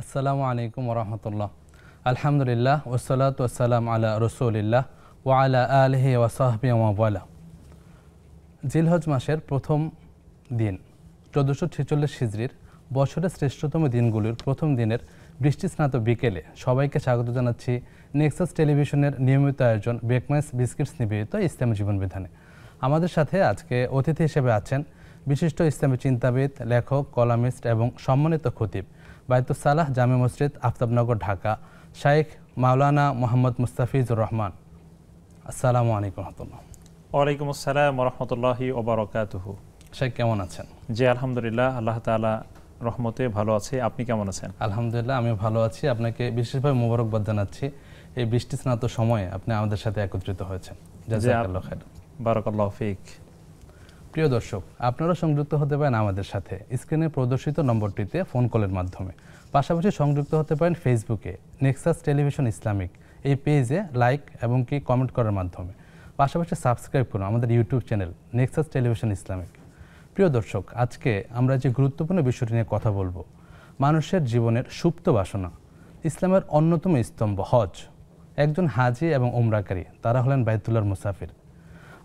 আসসালামু আলাইকুম ওরহমতুল্লাহ। আলহামদুলিল্লাহ ওয়াসসালাতু ওয়াসসালাম আলা রসুলিল্লাহ ওয়া আলা আলিহি ওয়া সাহবিহি ওয়া ওয়ালা। জিলহজ মাসের প্রথম দিন 1446 হিজরির বছরের শ্রেষ্ঠতম দিনগুলির প্রথম দিনের বৃষ্টিস্নাত বিকেলে সবাইকে স্বাগত জানাচ্ছি নেক্সাস টেলিভিশনের নিয়মিত আয়োজন বেকমাস বিস্কিটস নিবেদিত ইসলামী জীবন বিধানে। আমাদের সাথে আজকে অতিথি হিসেবে আছেন বিশিষ্ট ইসলামী চিন্তাবিদ, লেখক, কলামিস্ট এবং সম্মানিত খতিব বায়তুস সালাহ জামে মসজিদ, আফতাবনগর, ঢাকা, শাইখ মাওলানা মোহাম্মদ মুস্তাফিজুর রহমান। আসসালামু আলাইকুম রহমতুল্লাহ। ওয়ালাইকুম আসসালাম রহমতুল্লাহি ওয়া বারাকাতুহু। শাইখ কেমন আছেন? জি আলহামদুলিল্লাহ, আল্লাহ তাআলা রহমতে ভালো আছে। আপনি কেমন আছেন? আলহামদুলিল্লাহ আমিও ভালো আছি। আপনাকে বিশেষভাবে মোবারকবাদ জানাচ্ছি, এই বৃষ্টি স্নাত সময়ে আপনি আমাদের সাথে একত্রিত হয়েছেন। জাযাকাল্লাহু খাইর। বারাকাল্লাহু ফিক। প্রিয় দর্শক, আপনারা সংযুক্ত হতে পারেন আমাদের সাথে স্ক্রিনে প্রদর্শিত নম্বরটিতে ফোন কলের মাধ্যমে। পাশাপাশি সংযুক্ত হতে পারেন ফেসবুকে নেক্সাস টেলিভিশন ইসলামিক এই পেজে লাইক এবং কি কমেন্ট করার মাধ্যমে। পাশাপাশি সাবস্ক্রাইব করুন আমাদের YouTube channel Nexus television Islamic. প্রিয় দর্শক, আজকে আমরা যে গুরুত্বপূর্ণ বিষয়টি নিয়ে কথা বলবো, মানুষের জীবনের সুপ্ত বাসনা, ইসলামের অন্যতম স্তম্ভ হজ। একজন হাজি এবং উমরাকারী তারা হলেন বাইতুল্লাহর মুসাফির।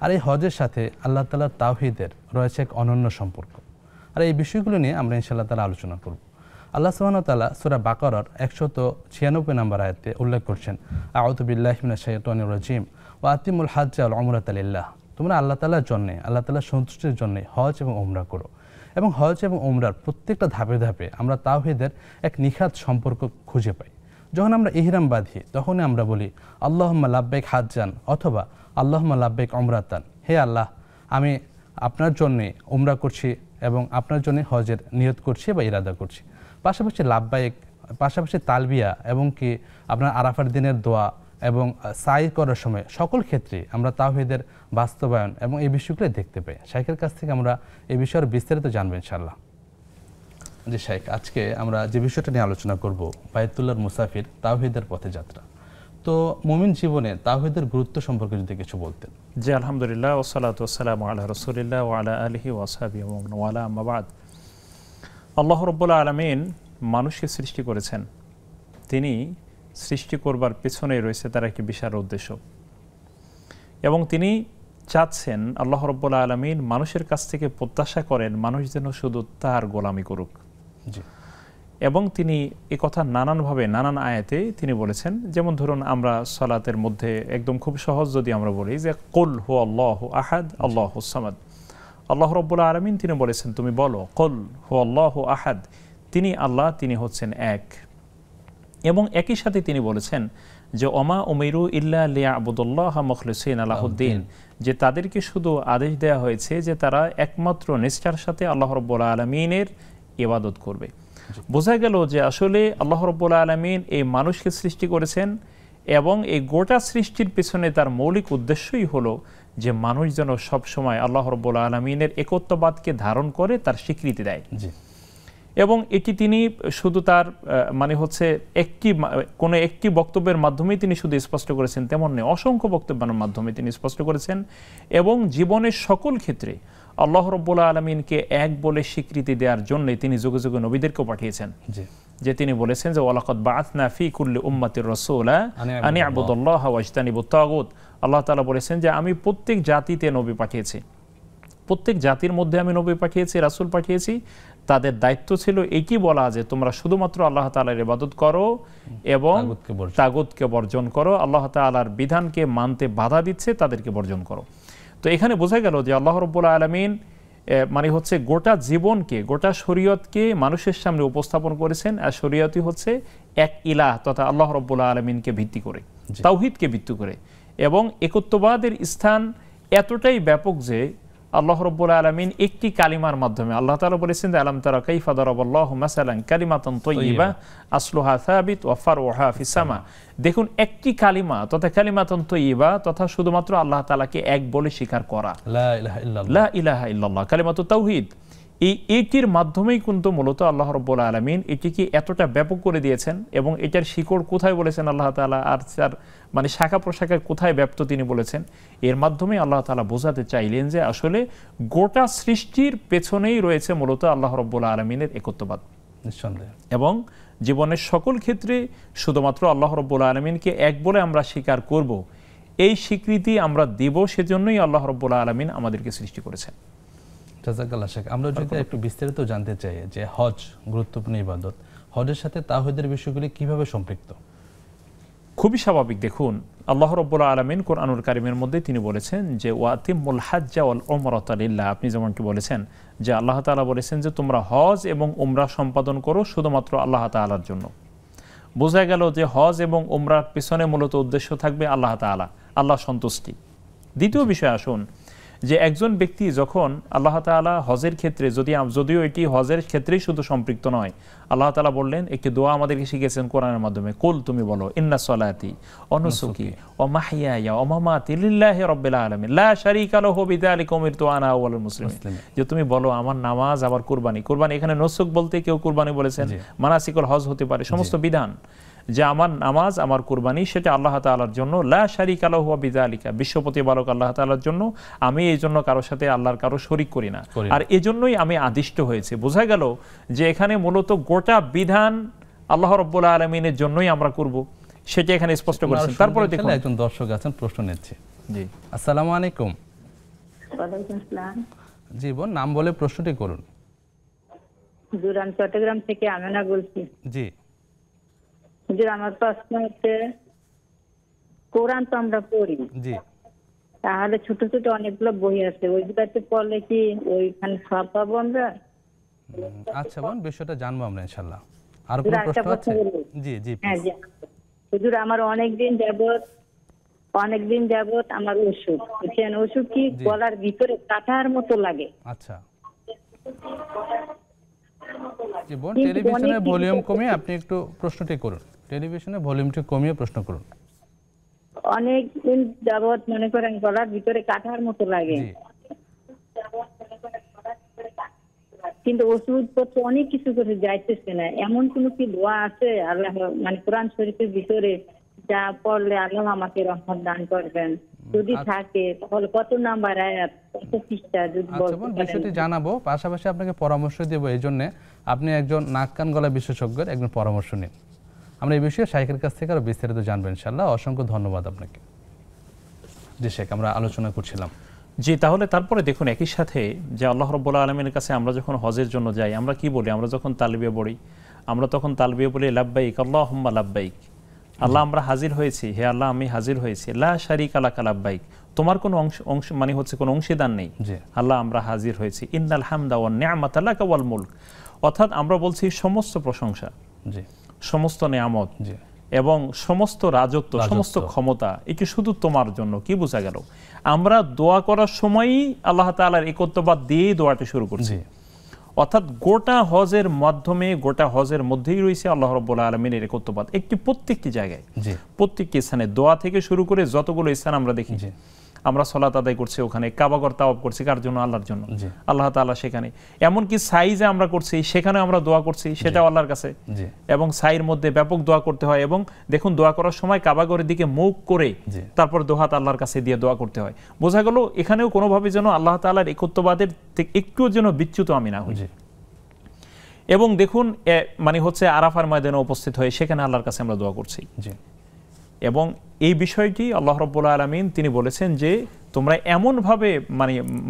আর এই হজের সাথে আল্লাহ তাআলার তাওহীদের রয়েছে এক অনন্য সম্পর্ক। আর এই বিষয়গুলো নিয়ে আমরা ইনশাআল্লাহ তাআলা আলোচনা করব। আল্লাহ সুবহানাহু ওয়া তাআলা সূরা বাকারার 196 নম্বর আয়াতে উল্লেখ করছেন, আউযু বিল্লাহি মিনাশ শাইতানির রাজীম ওয়া আতিমুল হাজ্জা ওয়াল উমরাতা লিল্লাহ। তোমরা আল্লাহ তাআলার জন্য, আল্লাহ তাআলার সন্তুষ্টির জন্য হজ এবং উমরা করো। এবং হজ এবং উমরার প্রত্যেকটা ধাপে ধাপে আমরা তাওহীদের এক নিখাত সম্পর্ক খুঁজে পাই। যখন আমরা ইহরাম বাঁধি তখনই আমরা বলি আল্লাহুম্মা লাব্বাইক হাজ্জান অথবা আল্লাহুম্মা লাব্বাইক উমরাতান। হে আল্লাহ, আমি আপনার জন্যে উমরা করছি এবং আপনার জন্য হজের নিয়ত করছি বা ইরাদা করছি। পাশাপাশি লাব্বাইক, পাশাপাশি তালবিয়া এবং কি আপনার আরাফার দিনের দোয়া এবং সাই করার সময় সকল ক্ষেত্রে আমরা তাওহীদের বাস্তবায়ন এবং এই বিষয়গুলো দেখতে পাই। শাইখের কাছ থেকে আমরা এই বিষয়ের বিস্তারিত জানবো ইনশাআল্লাহ। জি শাইখ, আজকে আমরা যে বিষয়টা নিয়ে আলোচনা করব, বাইতুল্লাহর মুসাফির, তাওহীদের পথে যাত্রা। তো মুমিন জীবনে তাওহীদের গুরুত্ব সম্পর্কে যদি কিছু বলতেন। জি আলহামদুলিল্লাহ ওয়াসসালাতু ওয়াসসালামু আলা রাসূলিল্লাহ ওয়া আলা আলিহি ওয়া সাহবিহি ওয়া মান ওয়ালা, আম্মা বাদ। আল্লাহ রাব্বুল আলামিন মানুষকে সৃষ্টি করেছেন। তিনি সৃষ্টি করবার পেছনে রয়েছে তার একটি বিশাল উদ্দেশ্য এবং তিনি চাচ্ছেন, আল্লাহ রাব্বুল আলামিন মানুষের কাছ থেকে প্রত্যাশা করেন মানুষ যেন শুধু তার গোলামি করুক। জি। এবং তিনি এই কথা নানানভাবে নানান আয়াতে তিনি বলেছেন। যেমন ধরুন, আমরা সালাতের মধ্যে একদম খুব সহজ যদি আমরা বলি যে কুল হু আল্লাহু আহাদ আল্লাহুস সামাদ, আল্লাহ রাব্বুল আলামিন তিনি বলেছেন তুমি বলো কুল হু আল্লাহু আহাদ, তিনি আল্লাহ, তিনি হচ্ছেন এক। এবং একই সাথে তিনি বলেছেন যে ওমা উমিরু ইল্লা লিয়াবুদুল্লাহ মুখলিসিনা লাহুদ্দিন, যে তাদেরকে শুধু আদেশ দেওয়া হয়েছে যে তারা একমাত্র নিষ্ঠার সাথে আল্লাহ রাব্বুল আলামিনের ইবাদত করবে। বোঝা গেল যে আসলে আল্লাহ রাব্বুল আলামিন এই মানুষকে সৃষ্টি করেছেন এবং এই গোটা সৃষ্টির পেছনে তার মৌলিক উদ্দেশ্যই হলো যে মানুষ যেন সবসময় আল্লাহ রাব্বুল আলামিনের একত্ববাদকে ধারণ করে তার স্বীকৃতি দেয়। এবং এটি তিনি শুধু তার মানে হচ্ছে কোনো একটি বক্তব্যের মাধ্যমেই তিনি শুধু স্পষ্ট করেছেন তেমন নয়, অসংখ্য বক্তব্যের মাধ্যমে তিনি স্পষ্ট করেছেন। এবং জীবনের সকল ক্ষেত্রে আল্লাহ রাব্বুল আলামিনকে এক বলে স্বীকৃতি দেওয়ার জন্য তিনি যুগে যুগে নবীদেরকেও পাঠিয়েছেন। যে তিনি বলেছেন যে ওয়ালাকাদ বাআসনা ফি কুল্লি উম্মাতির রাসূলা আন ইবুদুল্লাহ ওয়াজতানিবুত তাগুত। আল্লাহ তাআলা বলেছেন যে আমি প্রত্যেক জাতিতে নবী পাঠিয়েছি, প্রত্যেক জাতির মধ্যে আমি নবী পাঠিয়েছি, রাসূল পাঠিয়েছি। তাদের দায়িত্ব ছিল একই বলা যে তোমরা শুধুমাত্র আল্লাহ তাআলার ইবাদত করো এবং তাগুতকে বর্জন করো, আল্লাহ তাআলার বিধানকে মানতে বাধা দিচ্ছে তাদেরকে বর্জন করো। তো এখানে বোঝা গেল যে আল্লাহ রাব্বুল আলামিন মানে হচ্ছে গোটা জীবনকে, গোটা শরীয়তকে মানুষের সামনে উপস্থাপন করেছেন। আর শরীয়তই হচ্ছে এক ইলাহ তথা আল্লাহ রাব্বুল আলামিনকে ভিত্তি করে, তাওহীদকে ভিত্তি করে। এবং একত্ববাদের স্থান এতটাই ব্যাপক যে আল্লাহ রাব্বুল আলামিন একটি কালিমার মাধ্যমে, আল্লাহ তাআলা বলেছেন যে আলাম তারা কাইফা দারাবাল্লাহু মাসালান কালিমাতান তাইয়্যিবা আসলুহা সাবিত ওয়া ফারউহা ফিস সামা। দেখুন, একটি কালিমা তথা কালিমাতান তাইয়্যিবা তথা শুধুমাত্র আল্লাহ তাআলাকে এক বলে স্বীকার করা, লা ইলাহা ইল্লাল্লাহ, কালিমাতুত তাওহীদ। এইটির মাধ্যমেই কিন্তু মূলত আল্লাহ রাব্বুল আলামিন এটিকে এতটা ব্যাপক করে দিয়েছেন। এবং এটার শিকড় কোথায় বলেছেন আল্লাহ তাআলা, আর তার মানে শাখা প্রশাখায় কোথায় ব্যাপ্ত তিনি বলেছেন, এর মাধ্যমে আল্লাহ তাআলা বোঝাতে চাইলেন যে আসলে গোটা সৃষ্টির পেছনেই রয়েছে মূলত আল্লাহ রাব্বুল আলামিনের একত্ববাদ। নিঃসন্দেহে। এবং জীবনের সকল ক্ষেত্রে শুধুমাত্র আল্লাহ রাব্বুল আলামিনকে এক বলে আমরা স্বীকার করব, এই স্বীকৃতি আমরা দেব, সেজন্যই আল্লাহ রাব্বুল আলামিন আমাদেরকে সৃষ্টি করেছেন। জাযাকাল্লাহ শেখ। আমরা যদি একটু বিস্তারিত জানতে চাই যে হজ গুরুত্বপূর্ণ ইবাদত, হজের সাথে তাওহীদের বিষয়গুলি কিভাবে সম্পৃক্ত? খুবই স্বাভাবিক। দেখুন, আল্লাহ রাব্বুল আলামিন কোরআনুল কারীমের মধ্যে তিনি বলেছেন যে ওয়াতিমুল হাজ্জা ওয়াল উমরাতা লিল্লাহ। আপনি যেমনটি বলেছেন যে আল্লাহ তাআলা বলেছেন যে তোমরা হজ এবং উমরা সম্পাদন করো শুধুমাত্র আল্লাহ তাআলার জন্য। বোঝা গেল যে হজ এবং উমরার পিছনে মূলত উদ্দেশ্য থাকবে আল্লাহ তাআলা, আল্লাহ সন্তুষ্টি। দ্বিতীয় বিষয় আসুন, যে একজন ব্যক্তি যখন আল্লাহ তাআলা হজের ক্ষেত্রে, যদিও এটি হজের ক্ষেত্রেই শুধু সম্পৃক্ত নয়, আল্লাহ তাআলা বললেন একটি দোয়া আমাদেরকে শিখিয়েছেন কোরআনের মাধ্যমে, কুল তুমি বলো ইন্না সলাতি ওয়া নুসুকি ওয়া মাহইয়ায়া ওয়া মামাতি লিল্লাহি রাব্বিল আলামিন লা শারীকা লাহু বিযালিকা উমিরতু আনা আউয়ালুল মুসলিমিন। যে তুমি বলো আমার নামাজ, আমার কুরবানি, এখানে নুসুক বলতে কেউ কুরবানি বলেছেন, মানাসিকুল হজ হতে পারে, সমস্ত বিধান, যে আমার নামাজ, আমার কুরবানি সেটা আল্লাহ তাআলার জন্য, লা শারীকা লাহু বিযালিকা, বিশ্ব প্রতিপালক আল্লাহ তাআলার জন্য, আমি এই জন্য কারোর সাথে আল্লাহর কারো শরীক করি না, আর এজন্যই আমি আদিষ্ট হয়েছে। বোঝা গেল যে এখানে মূলত গোটা বিধান আল্লাহ রাব্বুল আলামিনের জন্যই আমরা করব, সেটা এখানে স্পষ্ট করেছেন। তারপরে দেখুন একজন দর্শক আছেন, প্রশ্ন নিচ্ছে। জি, আসসালামু আলাইকুম। ওয়ালাইকুম আসসালাম। জি বোন, নাম বলে প্রশ্নটি করুন। হুজুর, আমি চট্টগ্রাম থেকে আমেনা বলছি। জি হুজুর, আমার প্রশ্ন হচ্ছে, কোরআন তো আমরা পড়ি, জি তাহলে ছোট ছোট অনেকগুলো বই আছে, ওইগুলাতে পড়লে কি ওইখানে সব পাবো আমরা? আচ্ছা বোন, বিষয়টা জানবো আমরা ইনশাআল্লাহ। আর কোনো প্রশ্ন আছে? জি জি হ্যাঁ জি। হুজুর, আমার অনেকদিন যাবত আমার ওষুধ, বুঝছেন, ওষুধ কি গলার ভিতরে কাটার মতো লাগে। আচ্ছা জি বোন, টেলিভিশনের ভলিউম কমিয়ে আপনি একটু প্রশ্নটি করুন। টেলিভিশনের ভলিউমটি কমিয়ে প্রশ্ন করুন। অনেকদিন যাবত মনে করেন গলার ভিতরে কাটার মতো লাগে, কিন্তু ওষুধপত্র অনেক কিছু করে যাইতেছে না। এমন কোন কি দোয়া আছে আল্লাহ, মানে কোরআন শরীফের ভিতরে যা পড়লে আল্লাহ আমাকে রহমত দান করবেন? যদি থাকে তাহলে কত নাম্বার আয়াত, কত পৃষ্ঠা যদি আচ্ছা বোন, বিষয়টি জানাবো, পাশাপাশি আপনাকে পরামর্শ দেব। এই জন্য আপনি একজন নাক কান গলা বিশেষজ্ঞের একজন পরামর্শ নিন। আমরা এই বিষয়ে শাইখের কাছ থেকে আরো বিস্তারিত জানবো ইনশাআল্লাহ। অসংখ্য ধন্যবাদ আপনাকে। জি শেখ, আমরা আলোচনা করছিলাম। জি, তাহলে তারপরে দেখুন, একই সাথে যে আল্লাহ রাব্বুল আলামিনের কাছে আমরা যখন হজের জন্য যাই, আমরা কি বলি? আমরা যখন তালবিয়া পড়ি, আমরা তখন তালবিয়া বলি লাব্বাইক আল্লাহুম্মা লাব্বাইক, আল্লাহ আমরা হাজির হয়েছি, হে আল্লাহ আমি হাজির হয়েছি, লা শারীকা লাকা লাব্বাইক, তোমার কোনো অংশ মানে হচ্ছে কোনো অংশীদার নেই, আল্লাহ আমরা হাজির হয়েছি, ইন্নাল হামদা ওয়ান নি'মাতা লাকা ওয়াল মুলক, অর্থাৎ আমরা বলছি সমস্ত প্রশংসা, সমস্ত নিয়ামত এবং সমস্ত রাজত্ব, সমস্ত ক্ষমতা এটি শুধু তোমার জন্য। কি বোঝা গেল? আমরা দোয়া করার সময়ই আল্লাহ তাআলার একত্ববাদ দিয়ে দোয়াটি শুরু করছি। অর্থাৎ গোটা হজের মাধ্যমে, গোটা হজের মধ্যেই রয়েছে আল্লাহ রাব্বুল আলামিনের একত্ববাদ। প্রত্যেকটি জায়গায়, প্রত্যেকটি স্থানে, দোয়া থেকে শুরু করে যতগুলো স্থান আমরা দেখি, আমরা সালাত আদায় করছি, ওখানে কাবাগর তাওয়াফ করছি, কার জন্য? আল্লাহর জন্য, আল্লাহ তাআলা সেখানে। এমনকি সাইজে আমরা করছি, সেখানে আমরা দোয়া করছি, সেটাও আল্লাহর কাছে। এবং সাইয়ের মধ্যে ব্যাপক দোয়া করতে হয়। এবং দেখুন, দোয়া করার সময় কাবাগরের দিকে মুখ করে তারপর দোহাত আল্লাহর কাছে দিয়ে দোয়া করতে হয়। বোঝা গেল এখানেও কোনোভাবে যেন আল্লাহ তাআলার একত্ববাদের থেকে একটুও যেন বিচ্যুত আমি না হই। এবং দেখুন, মানে হচ্ছে আরাফার ময়দানে উপস্থিত হয়ে সেখানে আল্লাহর কাছে আমরা দোয়া করছি। এবং এই বিষয়টি আল্লাহ রাব্বুল আলামিন তিনি বলেছেন যে তোমরা এমনভাবে,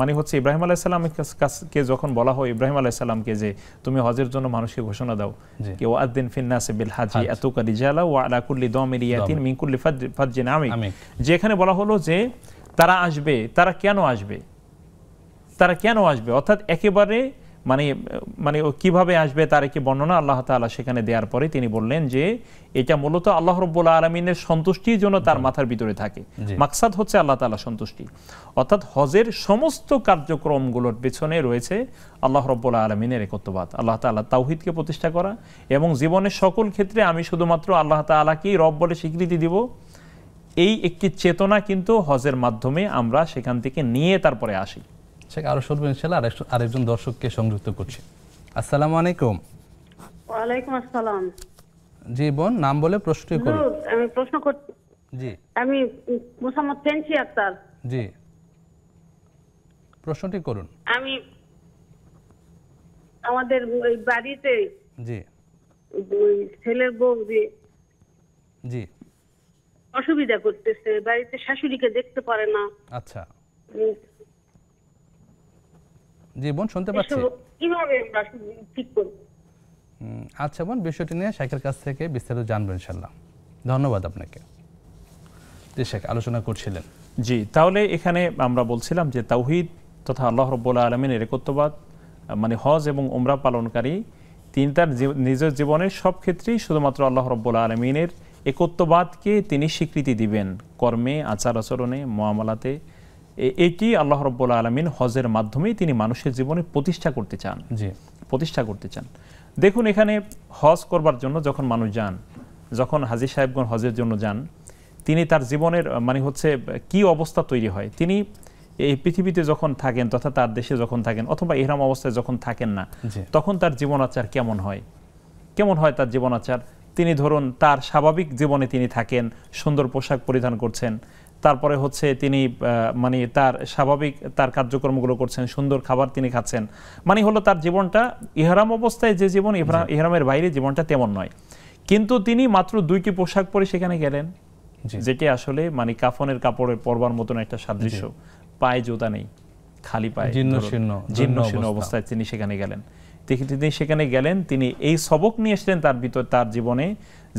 মানে হচ্ছে ইব্রাহিম আলাইহিস সালামের কাছে যখন বলা হয় ইব্রাহিম আলাইহিস সালামকে যে তুমি হজের জন্য মানুষকে ঘোষণা দাও, কি ওয়াদ্দিন ফিন নাসি বিল হাজি আতুকা রিজালা ওয়া আলা কুল্লি দামিরি ইয়াতিন মিন কুল্লি ফাজ্জিন আমিক, যেখানে বলা হলো যে তারা আসবে, তারা কেন আসবে, অর্থাৎ একেবারে মানে কিভাবে আসবে তার একটি বর্ণনা আল্লাহ তাআলা সেখানে দেওয়ার পরে তিনি বললেন যে এটা মূলত আল্লাহ রাব্বুল আলামিনের সন্তুষ্টির জন্য তার মাথার ভিতরে থাকে। মাকসাদ হচ্ছে আল্লাহ তাআলা সন্তুষ্টি। অর্থাৎ হজের সমস্ত কার্যক্রমগুলোর পেছনে রয়েছে আল্লাহ রাব্বুল আলামিনের একত্ববাদ, আল্লাহ তাআলা তাওহীদকে প্রতিষ্ঠা করা, এবং জীবনের সকল ক্ষেত্রে আমি শুধুমাত্র আল্লাহ তাআলাকেই রব বলে স্বীকৃতি দিব, এই একটি চেতনা কিন্তু হজের মাধ্যমে আমরা সেখান থেকে নিয়ে তারপরে আসি। আরো শুনবেন ইনশাআল্লাহ। আরেকজন দর্শককে সংযুক্ত করছি। আসসালামু আলাইকুম। ওয়ালাইকুম আসসালাম। জি বোন, নাম বলে প্রশ্নটি করুন। আমি প্রশ্ন করছি। জি, আমি মোহাম্মদ ফেন্সি আক্তার। জি, প্রশ্নটি করুন। আমি আমাদের ওই বাড়িতে জি ওই ছেলের বউ যে জি অসুবিধা করতেছে, বাড়িতে শাশুড়িকে দেখতে পারে না। আচ্ছা উম, জি বোন, শুনতে পাচ্ছি। এসব কিভাবে আমরা ঠিক করব? আচ্ছা বোন, বিষয়টি নিয়ে শেখের কাছ থেকে বিস্তারিত জানবো ইনশাল্লাহ। ধন্যবাদ আপনাকে। জি শেখ আলোচনা করছিলেন। জি, তাহলে এখানে আমরা বলছিলাম যে তাওহীদ তথা আল্লাহ রাব্বুল আলামিনের একত্ববাদ, মানে হজ এবং উমরা পালনকারী তিনি তার নিজের জীবনের সব ক্ষেত্রেই শুধুমাত্র আল্লাহ রাব্বুল আলামিনের একত্ববাদকে তিনি স্বীকৃতি দিবেন, কর্মে, আচার আচরণে, মুআমালাতে। এটি আল্লাহ রাব্বুল আলামিন হজের মাধ্যমেই তিনি মানুষের জীবনে প্রতিষ্ঠা করতে চান। জি, প্রতিষ্ঠা করতে চান। দেখুন এখানে হজ করবার জন্য যখন মানুষ যান, যখন হাজী সাহেবগণ হজের জন্য যান, তিনি তার জীবনের মানে হচ্ছে কি অবস্থা তৈরি হয়, তিনি এই পৃথিবীতে যখন থাকেন তথা তার দেশে যখন থাকেন অথবা ইহরাম অবস্থায় যখন থাকেন না, তখন তার জীবনাচার কেমন হয়, কেমন হয় তার জীবনাচার। তিনি ধরুন তার স্বাভাবিক জীবনে তিনি থাকেন, সুন্দর পোশাক পরিধান করছেন, তারপরে হচ্ছে তিনি মানে তার স্বাভাবিক তার কার্যক্রমগুলো করছেন, সুন্দর খাবার তিনি খাচ্ছেন, মানে হলো তার জীবনটা ইহরাম অবস্থায় যে জীবন, ইহরামের বাইরে জীবনটা তেমন নয়। কিন্তু তিনি মাত্র 2টি পোশাক পরে সেখানে গেলেন, যেটি আসলে মানে কাফনের কাপড়ের পরবার মতন একটা সাদৃশ্য। পায়ে জুতা নেই, খালি পায়ে, জীর্ণ অবস্থায় তিনি সেখানে গেলেন। তিনি সেখানে গেলেন, তিনি এই সবক নিয়ে এসলেন তার ভিতর, তার জীবনে,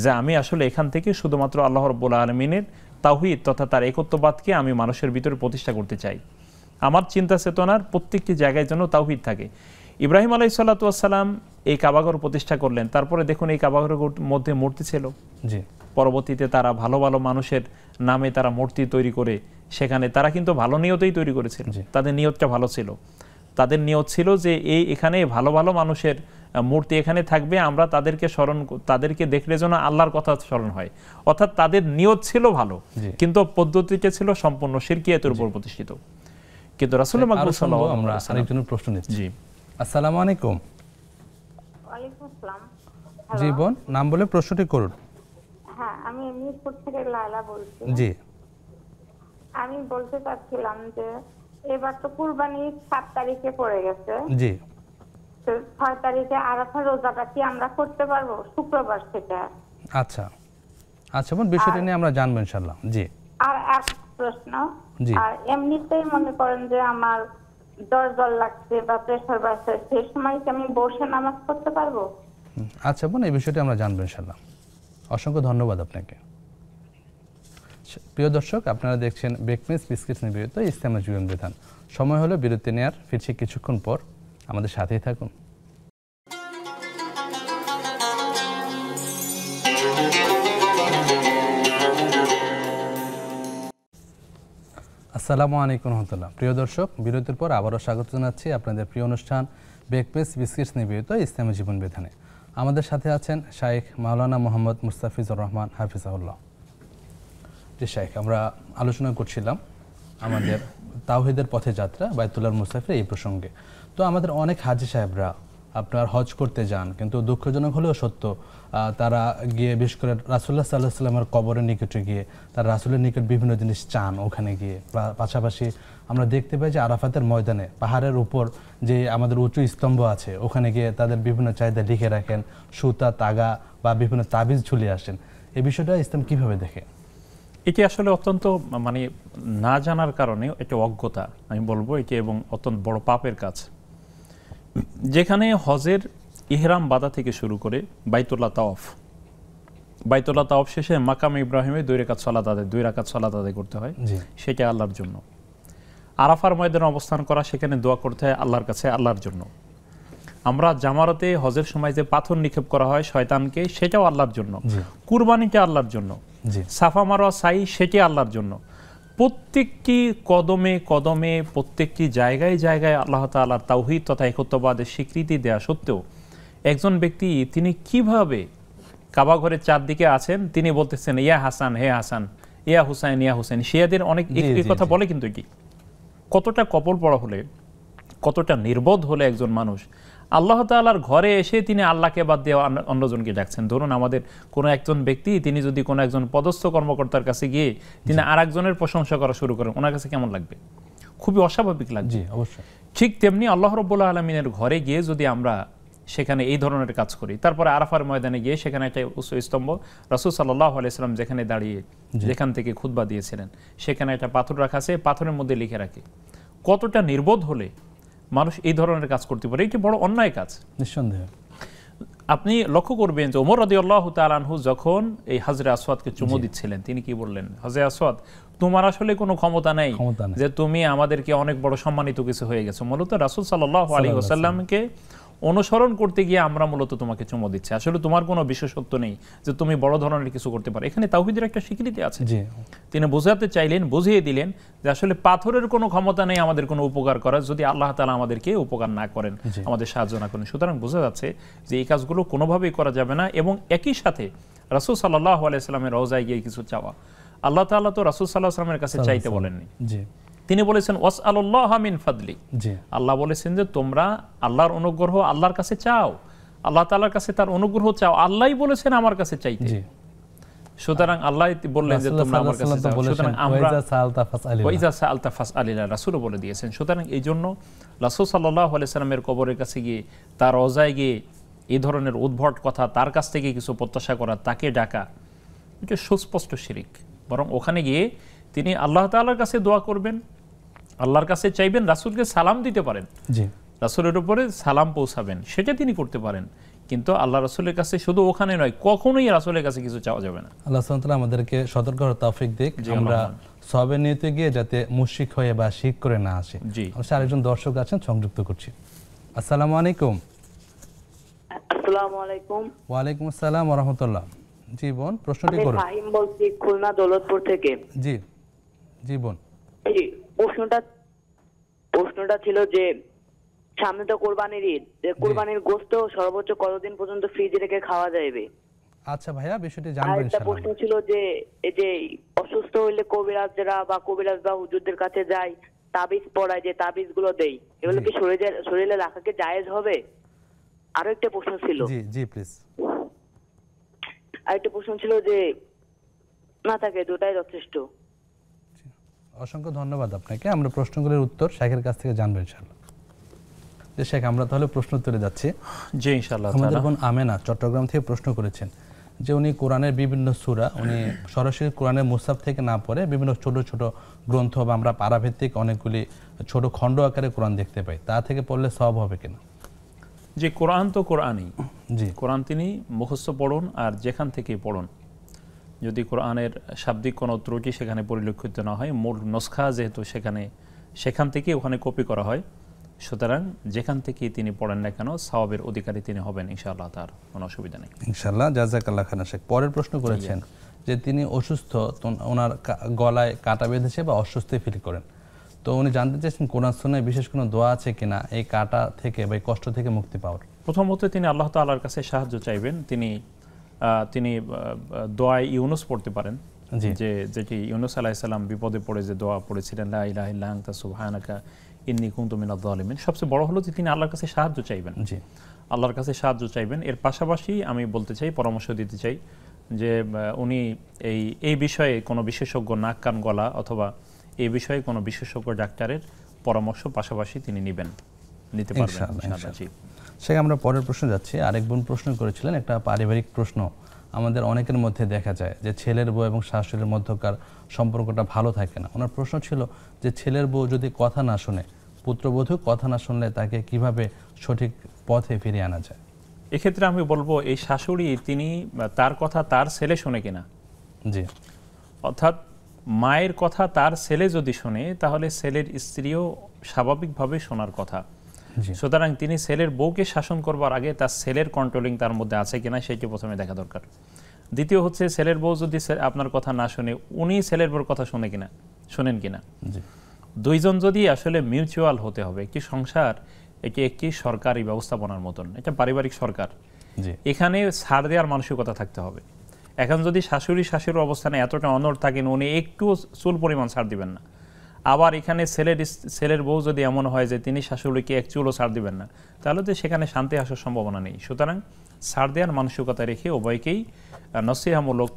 যে আমি আসলে এখান থেকে শুধুমাত্র আল্লাহ রাব্বুল আলামিনের তাওহীদ তথা তার একত্ববাদকে আমি মানুষের ভিতরে প্রতিষ্ঠা করতে চাই। আমার চিন্তা চেতনার প্রত্যেকটি জায়গায় যেন তাওহীদ থাকে। ইব্রাহিম আলাইহিস সালাতু ওয়াস সালাম এই কাবাঘর প্রতিষ্ঠা করলেন, তারপরে দেখুন এই কাবাঘরের মধ্যে মূর্তি ছিল। জি, পরবর্তীতে তারা ভালো ভালো মানুষের নামে তারা মূর্তি তৈরি করে সেখানে, তারা কিন্তু ভালো নিয়তেই তৈরি করেছিল, তাদের নিয়তটা ভালো ছিল। তাদের নিয়ত ছিল যে এখানে ভালো ভালো মানুষের মূর্তি এখানে থাকবে, আমরা তাদেরকে স্মরণ, তাদেরকে দেখলে যেন আল্লাহর কথা স্মরণ হয়। অর্থাৎ তাদের নিয়ত ছিল ভালো, কিন্তু পদ্ধতিটা ছিল সম্পূর্ণ শিরকিয়াতের উপর প্রতিষ্ঠিত। কিন্তু রাসূল মাকবুল সাল্লাল্লাহু আলাইহি ওয়াসাল্লাম, আমরা আরেকজনের প্রশ্ন নিচ্ছি। জি, আসসালামু আলাইকুম। ওয়ালাইকুম আসসালাম। জি বোন, নাম বলে প্রশ্নটি করুন। হ্যাঁ, আমি মিরপুর থেকে লায়লা বলছি। জি, আমি বলতে চাচ্ছিলাম যে এবার তো কুরবানি 7 তারিখে পড়ে গেছে। জি, তো 6 তারিখে আরাফা রোজাটা কি আমরা করতে পারবো শুক্রবার থেকে? আচ্ছা আচ্ছা বোন, বিষয়টি নিয়ে আমরা জানবো ইনশাআল্লাহ। জি, আর এক প্রশ্ন, আর এমনিতেই মনে করেন যে আমার জ্বর লাগছে বা প্রেসার বাড়ছে, সেই সময় কি আমি বসে নামাজ পড়তে পারবো? আচ্ছা বোন, এই বিষয়টি আমরা জানবো ইনশাআল্লাহ। অসংখ্য ধন্যবাদ আপনাকে। প্রিয় দর্শক, আপনারা দেখছেন বেকমেস বিস্কিটস নিবেদিত ইসলামের জীবন বিধান। সময় হলো বিরতি নেওয়ার, ফিরছি কিছুক্ষণ পর, আমাদের সাথেই থাকুন। আসসালামু আলাইকুম রহমতুল্লাহ। প্রিয় দর্শক, বিরতির পর আবারও স্বাগত জানাচ্ছি আপনাদের প্রিয় অনুষ্ঠান বেকমেস বিস্কিটস নিবেদিত ইসলামের জীবন বিধানে। আমাদের সাথে আছেন শাইখ মাওলানা মোহাম্মদ মুস্তাফিজুর রহমান হাফিজাহুল্লাহ। জি শাইখ, আমরা আলোচনা করছিলাম আমাদের তাওহীদের পথে যাত্রা বাইতুল্লাহর মুসাফির এই প্রসঙ্গে। তো আমাদের অনেক হাজী সাহেবরা আপনার হজ করতে যান, কিন্তু দুঃখজনক হলেও সত্য, তারা গিয়ে বিশেষ করে রাসূলুল্লাহ সাল্লাল্লাহু আলাইহি ওয়াসাল্লামের কবরের নিকটে গিয়ে তার রাসূলের নিকট বিভিন্ন জিনিস চান ওখানে গিয়ে। পাশাপাশি আমরা দেখতে পাই যে আরাফাতের ময়দানে পাহাড়ের উপর যে আমাদের উঁচু স্তম্ভ আছে, ওখানে গিয়ে তাদের বিভিন্ন চাহিদা লিখে রাখেন, সুতা, তাগা বা বিভিন্ন তাবিজ ঝুলিয়ে আসেন। এই বিষয়টা ইসলাম কিভাবে দেখে? এটি আসলে অত্যন্ত মানে না জানার কারণে এটা অজ্ঞতা আমি বলবো এটি, এবং অত্যন্ত বড় পাপের কাজ। যেখানে হজের ইহরাম বাঁধা থেকে শুরু করে বাইতুল্লাহ তাওয়াফ শেষে মাকাম ইব্রাহিমে 2 রাকাত সালাত আদায় করতে হয়, সেটা আল্লাহর জন্য। আরাফার ময়দানে অবস্থান করা, সেখানে দোয়া করতে হয় আল্লাহর কাছে, আল্লাহর জন্য। আমরা জামারতে হজের সময় যে পাথর নিক্ষেপ করা হয় শয়তানকে, সেটাও আল্লাহর জন্য। কুরবানিটা আল্লাহর জন্য, সাফা মারওয়া সাই সেটি আল্লাহর জন্য। প্রত্যেকটি কদমে কদমে, প্রত্যেকটি জায়গায় জায়গায় আল্লাহ তাআলার তাওহীদ তথা একত্ববাদের স্বীকৃতি দেয়া সত্ত্বেও একজন ব্যক্তি তিনি কিভাবে কাবা ঘরের চারদিকে আছেন, তিনি বলতেছেন ইয়া হাসান, হে হাসান, ইয়া হুসাইন, ইয়া হুসাইন। শিয়াদের অনেক এই কথা বলে, কিন্তু এটি কতটা কপল পড়া হলে, কতটা নির্বোধ হলে একজন মানুষ আল্লাহ তাআলার ঘরে এসে তিনি আল্লাহকে বাদ দিয়ে অন্যজনকে ডাকছেন। ধরুন আমাদের কোনো একজন ব্যক্তি, তিনি যদি কোনো একজন পদস্থ কর্মকর্তার কাছে গিয়ে তিনি আরেকজনের প্রশংসা করা শুরু করেন, ওনার কাছে কেমন লাগবে? খুবই অস্বাভাবিক লাগবে। অবশ্যই। ঠিক তেমনি আল্লাহ রাব্বুল আলামিনের ঘরে গিয়ে যদি আমরা সেখানে এই ধরনের কাজ করি। তারপরে আরাফার ময়দানে গিয়ে সেখানে একটা উচ্চ স্তম্ভ, রাসূল সাল্লাল্লাহু আলাইহি সাল্লাম যেখানে দাঁড়িয়ে যেখান থেকে খুতবা দিয়েছিলেন সেখানে একটা পাথর রাখা আছে, পাথরের মধ্যে লিখে রাখে। কতটা নির্বোধ হলে মানুষ এই ধরনের কাজ করতে পারে, এটি বড় অন্যায় কাজ নিঃসন্দেহে। আপনি লক্ষ্য করবেন যে ওমর রাদিয়াল্লাহু তাআলা আনহু যখন এই হাজরে আসওয়াদকে চুমু দিচ্ছিলেন, তিনি কি বললেন, হাজরে আসওয়াদ তোমার আসলে কোনো ক্ষমতা নেই যে তুমি আমাদেরকে অনেক বড় সম্মানিত কিছু হয়ে গেছো। মূলত রাসূল সাল্লাল্লাহু আলাইহি ওয়াসাল্লামকে অনুসরণ করতে গিয়ে আমরা মূলত তোমাকে চুমু দিচ্ছি, আসলে তোমার কোনো বিশেষত্ব নেই যে তুমি বড় ধরনের কিছু করতে পারো। এখানে তাওহীদের একটা স্বীকৃতি আছে। তিনি বোঝাতে চাইলেন, বুঝিয়ে দিলেন যে আসলে পাথরের কোনো ক্ষমতা নেই আমাদের কোনো উপকার করার, যদি আল্লাহ তাআলা আমাদেরকে উপকার না করেন, আমাদের সাহায্য না করেন। সুতরাং বোঝা যাচ্ছে যে এই কাজগুলো কোনোভাবেই করা যাবে না। এবং একই সাথে রাসূল সাল্লাল্লাহু আলাইহি সাল্লামের রওজায় গিয়ে কিছু চাওয়া, আল্লাহ তাআলা তো রাসূল সাল্লাল্লাহু আলাইহি সাল্লামের কাছে চাইতে বলেননি, তিনি বলেছেন ওয়াসআলুল্লাহা মিন ফাদলি। আল্লাহ বলেছেন যে তোমরা আল্লাহর অনুগ্রহ আল্লাহর কাছে চাও, আল্লাহ তাআলার কাছে তার অনুগ্রহ চাও, আল্লাহই বলেছেন আমার কাছে চাইতে। সুতরাং আল্লাহ বললেন যে তোমরা আমার কাছে চাও, সুতরাং আমরা ওয়াইজা সাআলতা ফাসআলিল্লাহ, রাসূলও বলে দিয়েছেন। সুতরাং এই জন্য রাসূল সাল্লাল্লাহু আলাইহি সাল্লামের কবরের কাছে গিয়ে, তার রওজায় গিয়ে এই ধরনের উদ্ভট কথা, তার কাছ থেকে কিছু প্রত্যাশা করা, তাকে ডাকা, এটা সুস্পষ্ট শিরক। বরং ওখানে গিয়ে তিনি আল্লাহ তাআলার কাছে দোয়া করবেন, আল্লাহর কাছে চাইবেন, রাসূলকে সালাম দিতে পারেন, রাসূলের উপরে সালাম পৌঁছাবেন, সেটা তিনি করতে পারেন। কিন্তু আল্লাহ রাসূলের কাছে শুধু ওখানে নয়, কখনোই রাসূলের কাছে কিছু চাওয়া যাবে না। আল্লাহ সুবহানাহু ওয়া তাআলা আমাদেরকে সতর্ক হওয়ার তৌফিক দিক, আমরা সওয়াবের নিয়তে গিয়ে যাতে মুশরিক হয়ে বা শিরক করে না আসি। আমরা আরেকজন দর্শক আছেন, সংযুক্ত করছি। আসসালামু আলাইকুম। আসসালামু আলাইকুম। ওয়া আলাইকুম আসসালাম ওয়া রাহমাতুল্লাহ। জি বোন, প্রশ্নটি করুন। আমি ফাহিম বলছি, খুলনা দৌলতপুর থেকে। জি জি বোন। জি, প্রশ্নটা ছিল যে সামনে তো কুরবানির ঈদ, কুরবানির গোশত সর্বোচ্চ কতদিন পর্যন্ত ফ্রিজে রেখে খাওয়া যাবে? আচ্ছা ভাইয়া, বিষয়টি জানবেন ইনশাআল্লাহ। একটা প্রশ্ন ছিল যে এই যে অসুস্থ হইলে কবিরাজরা বা কবিরাজ বা হুজুরদের কাছে যায়, তাবিজ পড়ায়, যে তাবিজগুলো দেয়, এগুলো কি শরীরে রাখা কি জায়েজ হবে? আরো একটা প্রশ্ন ছিল। জি জি প্লিজ। আরেকটা প্রশ্ন ছিল যে না থাকে, দুটাই যথেষ্ট। অসংখ্য ধন্যবাদ আপনাকে। আমরা প্রশ্নগুলোর উত্তর শেখের কাছ থেকে জানবো ইনশাআল্লাহ। যে শেখ, আমরা তাহলে প্রশ্ন উত্তরে যাচ্ছি। জি ইনশাআল্লাহ। আমাদের বোন আমেনা চট্টগ্রাম থেকে প্রশ্ন করেছেন যে উনি কোরআনের বিভিন্ন সূরা উনি সরাসরি কোরআনের মুসাফ থেকে না পড়ে বিভিন্ন ছোট ছোট গ্রন্থ বা আমরা পারাভিত্তিক অনেকগুলি ছোট খণ্ড আকারে কোরআন দেখতে পাই, তা থেকে পড়লে সওয়াব হবে কিনা? যে কোরআন তো কোরআনই, জি কোরআন তিনি মুখস্থ পড়ুন আর যেখান থেকে পড়ুন, যদি কোরআনের শাব্দিক কোনো ত্রুটি সেখানে পরিলক্ষিত না হয়, মূল নস্খা যেহেতু সেখান থেকে ওখানে কপি করা হয়, সুতরাং যেখান থেকে তিনি পড়েন না কেন সওয়াবের অধিকারী তিনি হবেন ইনশাআল্লাহ, তার কোনো অসুবিধা নেই ইনশাআল্লাহ। জাযাকাল্লাহ খান। শেখ পরের প্রশ্ন করেছেন যে তিনি অসুস্থ, ওনার গলায় কাটা বেঁধেছে বা অস্বস্তি ফিল করেন, তো উনি জানতে চাইছেন কোরআন সুন্নাহয় বিশেষ কোনো দোয়া আছে কিনা এই কাটা থেকে বা এই কষ্ট থেকে মুক্তি পাওয়ার? প্রথমত তিনি আল্লাহ তাআলার কাছে সাহায্য চাইবেন। তিনি দোয়ায় ইউনুস পড়তে পারেন, যেটি ইউনুস আলাইহিস সালাম বিপদে পড়ে যে দোয়া পড়েছিলেন, লা ইলাহা ইল্লা আনতা সুবহানাকা ইন্নী কুনতু মিনাজ জালিমিন। সবচেয়ে বড় হলো যে তিনি আল্লাহর কাছে সাহায্য চাইবেন, আল্লাহর কাছে সাহায্য চাইবেন। এর পাশাপাশি আমি বলতে চাই, পরামর্শ দিতে চাই যে উনি এই বিষয়ে কোনো বিশেষজ্ঞ নাক কান গলা অথবা এই বিষয়ে কোনো বিশেষজ্ঞ ডাক্তারের পরামর্শ পাশাপাশি তিনি নিতে পারবেন ইনশাআল্লাহ। সেটা আমরা পরের প্রশ্ন যাচ্ছি। আরেক বোন প্রশ্ন করেছিলেন একটা পারিবারিক প্রশ্ন। আমাদের অনেকের মধ্যে দেখা যায় যে ছেলের বউ এবং শাশুড়ির মধ্যকার সম্পর্কটা ভালো থাকে না। ওনার প্রশ্ন ছিল যে ছেলের বউ যদি কথা না শুনে, পুত্রবধূ কথা না শুনলে তাকে কিভাবে সঠিক পথে ফিরিয়ে আনা যায়? এক্ষেত্রে আমি বলবো এই শাশুড়ি তিনি তার কথা তার ছেলে শুনে কিনা। জি, অর্থাৎ মায়ের কথা তার ছেলে যদি শুনে তাহলে ছেলের স্ত্রীও স্বাভাবিকভাবে শোনার কথা। সুতরাং তিনি ছেলের বউকে শাসন করবার আগে তার ছেলের কন্ট্রোলিং তার মধ্যে আছে কিনা সেটি প্রথমে দেখা দরকার। দ্বিতীয় হচ্ছে ছেলের বউ যদি আপনার কথা না শুনে, উনি ছেলের বউর কথা শোনেন কিনা। দুইজন যদি আসলে মিউচুয়াল হতে হবে। একটি সংসার এটি একটি সরকারি ব্যবস্থাপনার মতন, এটা পারিবারিক সরকার, এখানে ছাড় দেওয়ার মানসিকতা থাকতে হবে। এখন যদি শাশুড়ির অবস্থানে এতটা অনড় থাকেন, উনি একটু চুল পরিমাণ ছাড় দিবেন না। আবার এখানে ছেলের বউ যদি এমন হয় যে তিনি শাশুড়িকে এক চুলও ছাড় দিবেন না, তাহলে তো সেখানে শান্তি আসার সম্ভাবনা নেই। সুতরাং ছাড় দেওয়ার মানসিকতা রেখে উভয়কেই নসিহামূলক,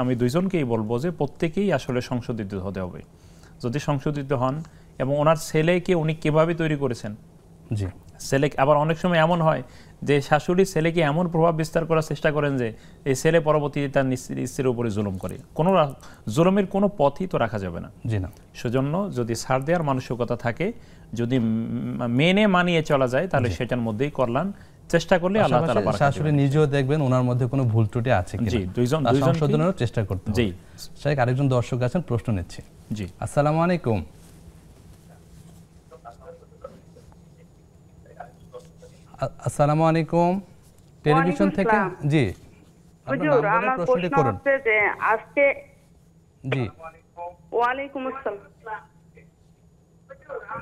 আমি দুইজনকেই বলবো যে প্রত্যেকেই আসলে সংশোধিত হতে হবে। যদি সংশোধিত হন এবং ওনার ছেলেকে উনি কিভাবে তৈরি করেছেন, ছেলে আবার অনেক সময় এমন হয় যে শাশুড়ি ছেলেকে এমন প্রভাব বিস্তার করার চেষ্টা করেন যে এই ছেলে পরবর্তীতে তার স্ত্রীর উপরে জুলুম করে। কোনো জুলুমের কোনো পথই তো রাখা যাবে না। জি না, সেজন্য যদি ছাড় দেওয়ার মানসিকতা থাকে, যদি মেনে মানিয়ে চলা যায়, তাহলে সেটার মধ্যেই কল্যাণ। চেষ্টা করলে আল্লাহ তাআলা বারাকা দিবেন। শাশুড়ি নিজেও দেখবেন ওনার মধ্যে কোনো ভুল ত্রুটি আছে কিনা। জি, দুইজন সংশোধনেরও চেষ্টা করতে হবে। জি শেখ, আরেকজন দর্শক আছেন, প্রশ্ন নিচ্ছি। জি, আসসালামু আলাইকুম। আসসালামু আলাইকুম। টেলিভিশন থেকে, জি হুজুর, আমার প্রশ্ন হচ্ছে যে আজকে, জি ওয়ালাইকুম আসসালাম,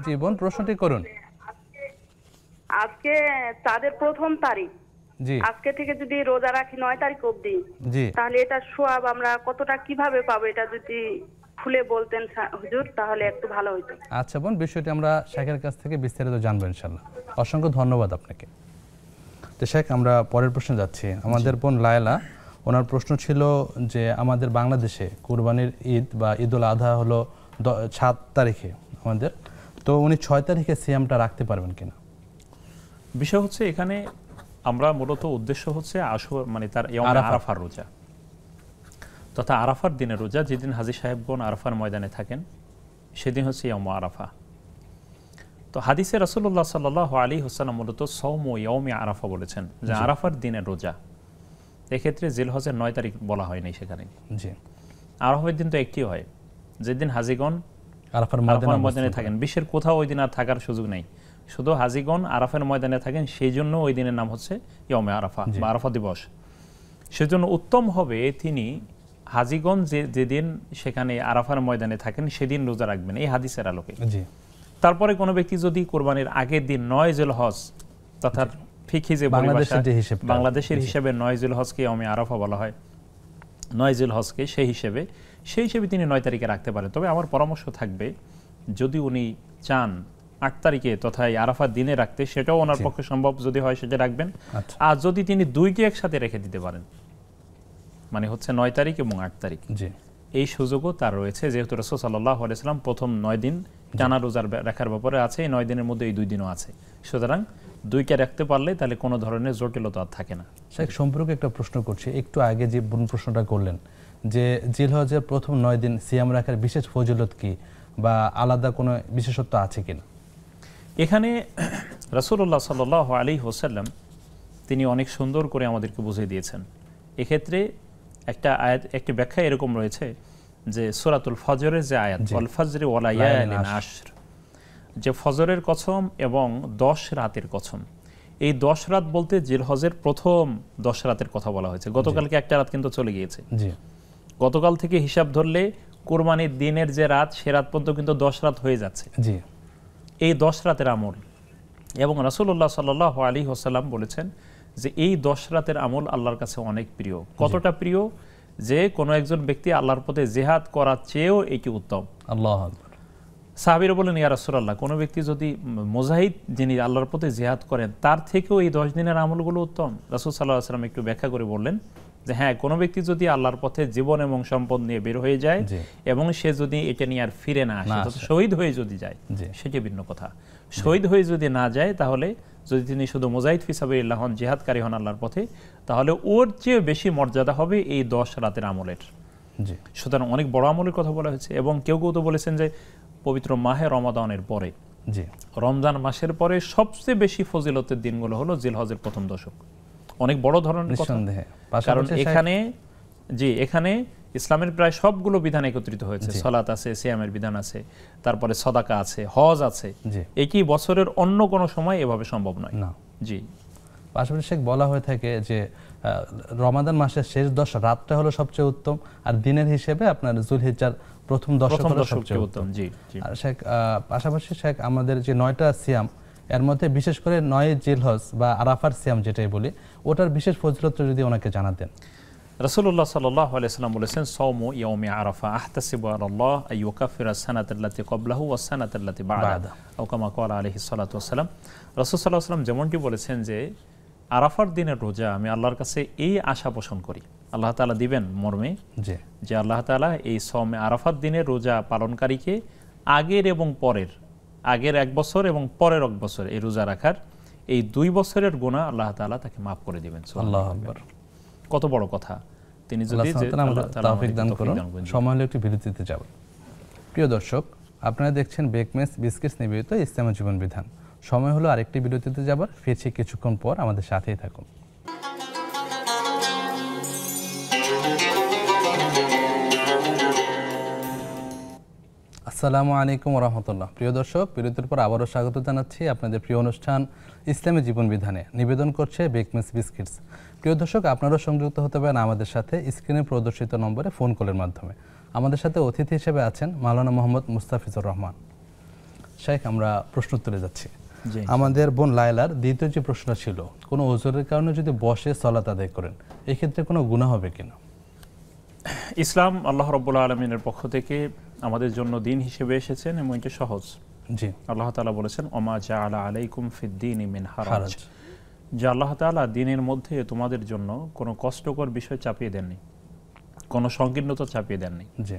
জি বোন প্রশ্নটি করুন। আজকে তাদের প্রথম তারিখ, জি আজকে থেকে যদি রোজা রাখি 9 তারিখ অবধি, জি তাহলে এটা সওয়াব আমরা কতটা কিভাবে পাবো, এটা যদি খুলে বলতেন হুজুর তাহলে একটু ভালো হতো। আচ্ছা বোন, বিষয়টি আমরা শেখের কাছ থেকে বিস্তারিত জানবো ইনশাআল্লাহ। অসংখ্য ধন্যবাদ আপনাকে। তো শেখ, আমরা পরের প্রশ্নে যাচ্ছি। আমাদের বোন লায়লা, ওনার প্রশ্ন ছিল যে আমাদের বাংলাদেশে কুরবানির ঈদ বা ঈদুল আজহা হলো 7 তারিখে আমাদের, তো উনি 6 তারিখে সিয়ামটা রাখতে পারবেন কিনা? বিষয় হচ্ছে এখানে আমরা মূলত উদ্দেশ্য হচ্ছে মানে তার আরাফার রোজা, তথা আরাফার দিনের রোজা। যেদিন হাজী সাহেবগণ আরাফার ময়দানে থাকেন সেদিন হচ্ছে ইয়াউম আরাফা। তো হাদিসে রাসূলুল্লাহ সাল্লাল্লাহু আলাইহি ওয়াসাল্লাম মূলত সাওম ইয়াউমি আরাফা বলেছেন, যে আরাফার দিনের রোজা। এক্ষেত্রে জিলহজের 9 তারিখ বলা হয়নি সেখানে। জি, আরাফার দিন তো একটি হয়, যেদিন হাজীগণ আরাফার ময়দানে থাকেন। বিশ্বের কোথাও ওই দিন আর থাকার সুযোগ নেই, শুধু হাজীগণ আরাফার ময়দানে থাকেন, সেই জন্য ওই দিনের নাম হচ্ছে ইয়াউমে আরাফা বা আরাফা দিবস। সেজন্য উত্তম হবে তিনি হাজীগণ যেদিন সেখানে আরাফার ময়দানে থাকেন সেদিন রোজা রাখবেন, এই হাদিসের আলোকে। জি, তারপরে কোনো ব্যক্তি যদি কোরবানির আগের দিন 9 জিলহজ, তথা ফিকহি যে বাংলাদেশের হিসেবে 9 জিলহজকে ইয়াউমে আরাফা বলা হয়, 9 জিলহজকে সেই হিসেবে তিনি 9 তারিখে রাখতে পারেন। তবে আমার পরামর্শ থাকবে, যদি উনি চান 8 তারিখে তথা আরাফার দিনে রাখতে, সেটাও ওনার পক্ষে সম্ভব যদি হয় সেটা রাখবেন। আর যদি তিনি দুইকে একসাথে রেখে দিতে পারেন, মানে হচ্ছে 9 তারিখ এবং 8 তারিখ, এই সুযোগও তার রয়েছে, যেহেতু রাসূল সাল্লাল্লাহু আলাইহি ওয়াসাল্লাম প্রথম 9 দিন টানা রোজা রাখার ব্যাপারে আছে, এই 9 দিনের মধ্যে এই 2 দিনও আছে। সুতরাং 2কে রাখতে পারলে তাহলে কোনো ধরনের জটিলতা আর থাকে না। শেখ, সম্পর্কে একটা প্রশ্ন করছি। একটু আগে যে প্রশ্নটা করলেন যে জিলহজের প্রথম 9 দিন সিয়াম রাখার বিশেষ ফজিলত কি বা আলাদা কোনো বিশেষত্ব আছে কিনা? এখানে রাসূলুল্লাহ সাল্লাল্লাহু আলাইহি ওয়াসাল্লাম তিনি অনেক সুন্দর করে আমাদেরকে বুঝিয়ে দিয়েছেন। এক্ষেত্রে একটি ব্যাখ্যা এরকম রয়েছে যে সূরাতুল ফজরের যে আয়াত, ওয়াল ফজরি ওয়া লায়ালিন আশর, যে ফজরের কসম এবং 10 রাতের কসম, এই 10 রাত বলতে জিলহজের প্রথম 10 রাতের কথা বলা হয়েছে। গতকালকে একটা রাত কিন্তু চলে গিয়েছে। গতকাল থেকে হিসাব ধরলে কুরবানির দিনের যে রাত, সে রাত পর্যন্ত কিন্তু 10 রাত হয়ে যাচ্ছে। এই 10 রাতের আমল, এবং রাসূলুল্লাহ সাল্লাল্লাহু আলাইহি ওয়াসাল্লাম বলেছেন যে এই 10 রাতের আমল আল্লাহর কাছে অনেক প্রিয়। কতটা প্রিয় যে কোনো একজন ব্যক্তি আল্লাহর পথে জিহাদ করার চেয়েও এটি উত্তম। আল্লাহু আকবার। সাহাবীরা বলেন, ইয়া রাসূলুল্লাহ, কোনো ব্যক্তি যদি মুজাহিদ যিনি আল্লাহর পথে জিহাদ করেন তার থেকেও এই 10 দিনের আমলগুলো উত্তম। রাসূল সাল্লাল্লাহু আলাইহি ওয়াসাল্লাম একটু ব্যাখ্যা করে বললেন যে হ্যাঁ, কোনো ব্যক্তি যদি আল্লাহর পথে জীবন এবং সম্পদ নিয়ে বের হয়ে যায় এবং সে যদি এটা নিয়ে আর ফিরে না আসে, শহীদ হয়ে যদি যায় সেটি ভিন্ন কথা। শহীদ হয়ে যদি না যায়, তাহলে যদি তিনি শুধু মুজাহিদ ফি সাবিলিল্লাহ হন, জিহাদকারী হন আল্লাহর পথে, তাহলে ওর চেয়ে বেশি মর্যাদা হবে এই 10 রাতের আমলের। সুতরাং অনেক বড় আমলের কথা বলা হয়েছে। এবং কেউ কেউ তো বলেছেন যে পবিত্র মাহে রমাদানের পরে, রমজান মাসের পরে সবচেয়ে বেশি ফজিলতের দিনগুলো হলো জিলহজের প্রথম দশক। অনেক বড় ধরনের কথা, কারণ এখানে ইসলামের প্রায় সবগুলো বিধান একত্রিত হয়েছে। সালাত আছে, সিয়ামের বিধান আছে, তারপরে সাদাকা আছে, হজ আছে। একই বছরের অন্য কোনো সময় এভাবে সম্ভব নয়। জি, পাশাপাশি শেখ বলা হয়ে থাকে যে রমাদান মাসের শেষ 10 রাতটা হলো সবচেয়ে উত্তম, আর দিনের হিসেবে আপনার যুলহিজ্জার প্রথম 10 হলো সবচেয়ে উত্তম। জি, আর শেখ পাশাপাশি শেখ আমাদের যে 9টা সিয়াম, এর মধ্যে বিশেষ করে 9 জিলহজ বা আরাফার সিয়াম যেটাই বলি, ওটার বিশেষ ফজিলত যদি ওনাকে জানাতেন। রাসূলুল্লাহ সাল্লাল্লাহু আলাইহি ওয়াসাল্লাম বলেছেন, সাওমু ইয়াউমি আরাফা আহতাসিবু আলাল্লাহ আইয়ুকাফিরা সানাতাল্লাতী ক্বাবলাহু ওয়াস সানাতাল্লাতী বা'দা, আও কামা ক্বালা আলাইহিস সালাতু ওয়াস সালাম। রাসূল সাল্লাল্লাহু আলাইহি ওয়াসাল্লাম যেমনটি বলেছেন যে আরাফার দিনের রোজা আমি আল্লাহর কাছে এই আশা পোষণ করি, আল্লাহ তাআলা দিবেন মর্মে, যে আল্লাহ তাআলা এই সাওমে আরাফার দিনের রোজা পালনকারীকে আগের এবং পরের, আগের 1 বছর এবং পরের 1 বছর এই রোজা রাখার এই 2 বছরের গুনাহ আল্লাহ তাআলা তাকে মাফ করে দিবেন। আল্লাহু আকবার, কত বড় কথা। তিনি যদি তৌফিক দান করুন। সময় হলে একটু বিরতিতে যাব। প্রিয় দর্শক, আপনারা দেখছেন বেকমেস বিস্কিটস নিবেদিত ইসলামী জীবন বিধান। সময় হলো আরেকটি বিরতিতে যাবার, ফিরছি কিছুক্ষণ পর, আমাদের সাথেই থাকুন। আসসালামু আলাইকুম ওয়া রাহমাতুল্লাহ। প্রিয় দর্শক, বিরতির পর আবারও স্বাগত জানাচ্ছি আপনাদের প্রিয় অনুষ্ঠান ইসলামী জীবন বিধানে। নিবেদন করছে বেকমেস বিস্কিটস। প্রিয় দর্শক, আপনারাও সংযুক্ত হতে পারেন আমাদের সাথে স্ক্রিনে প্রদর্শিত নম্বরে ফোন কলের মাধ্যমে। আমাদের সাথে অতিথি হিসেবে আছেন মাওলানা মোহাম্মদ মুস্তাফিজুর রহমান। শেখ, আমরা প্রশ্ন তুলে যাচ্ছি। আমাদের বোন লায়লার দ্বিতীয় যে প্রশ্ন ছিল, কোনো ওযরের কারণে যদি বসে সালাত আদায় করেন, এই ক্ষেত্রে কোনো গুনাহ হবে কিনা? ইসলাম আল্লাহ রাব্বুল আলামিনের পক্ষ থেকে আমাদের জন্য দিন হিসেবে এসেছেন এবং এটা সহজ। জি, আল্লাহ তাআলা বলেছেন ওমা জাআলা আলাইকুম ফিদ-দীনি মিন হারাজ, যে আল্লাহ তাআলা দ্বীনের মধ্যে তোমাদের জন্য কোনো কষ্টকর বিষয় চাপিয়ে দেননি, কোনো সংকীর্ণতা চাপিয়ে দেননি। জি।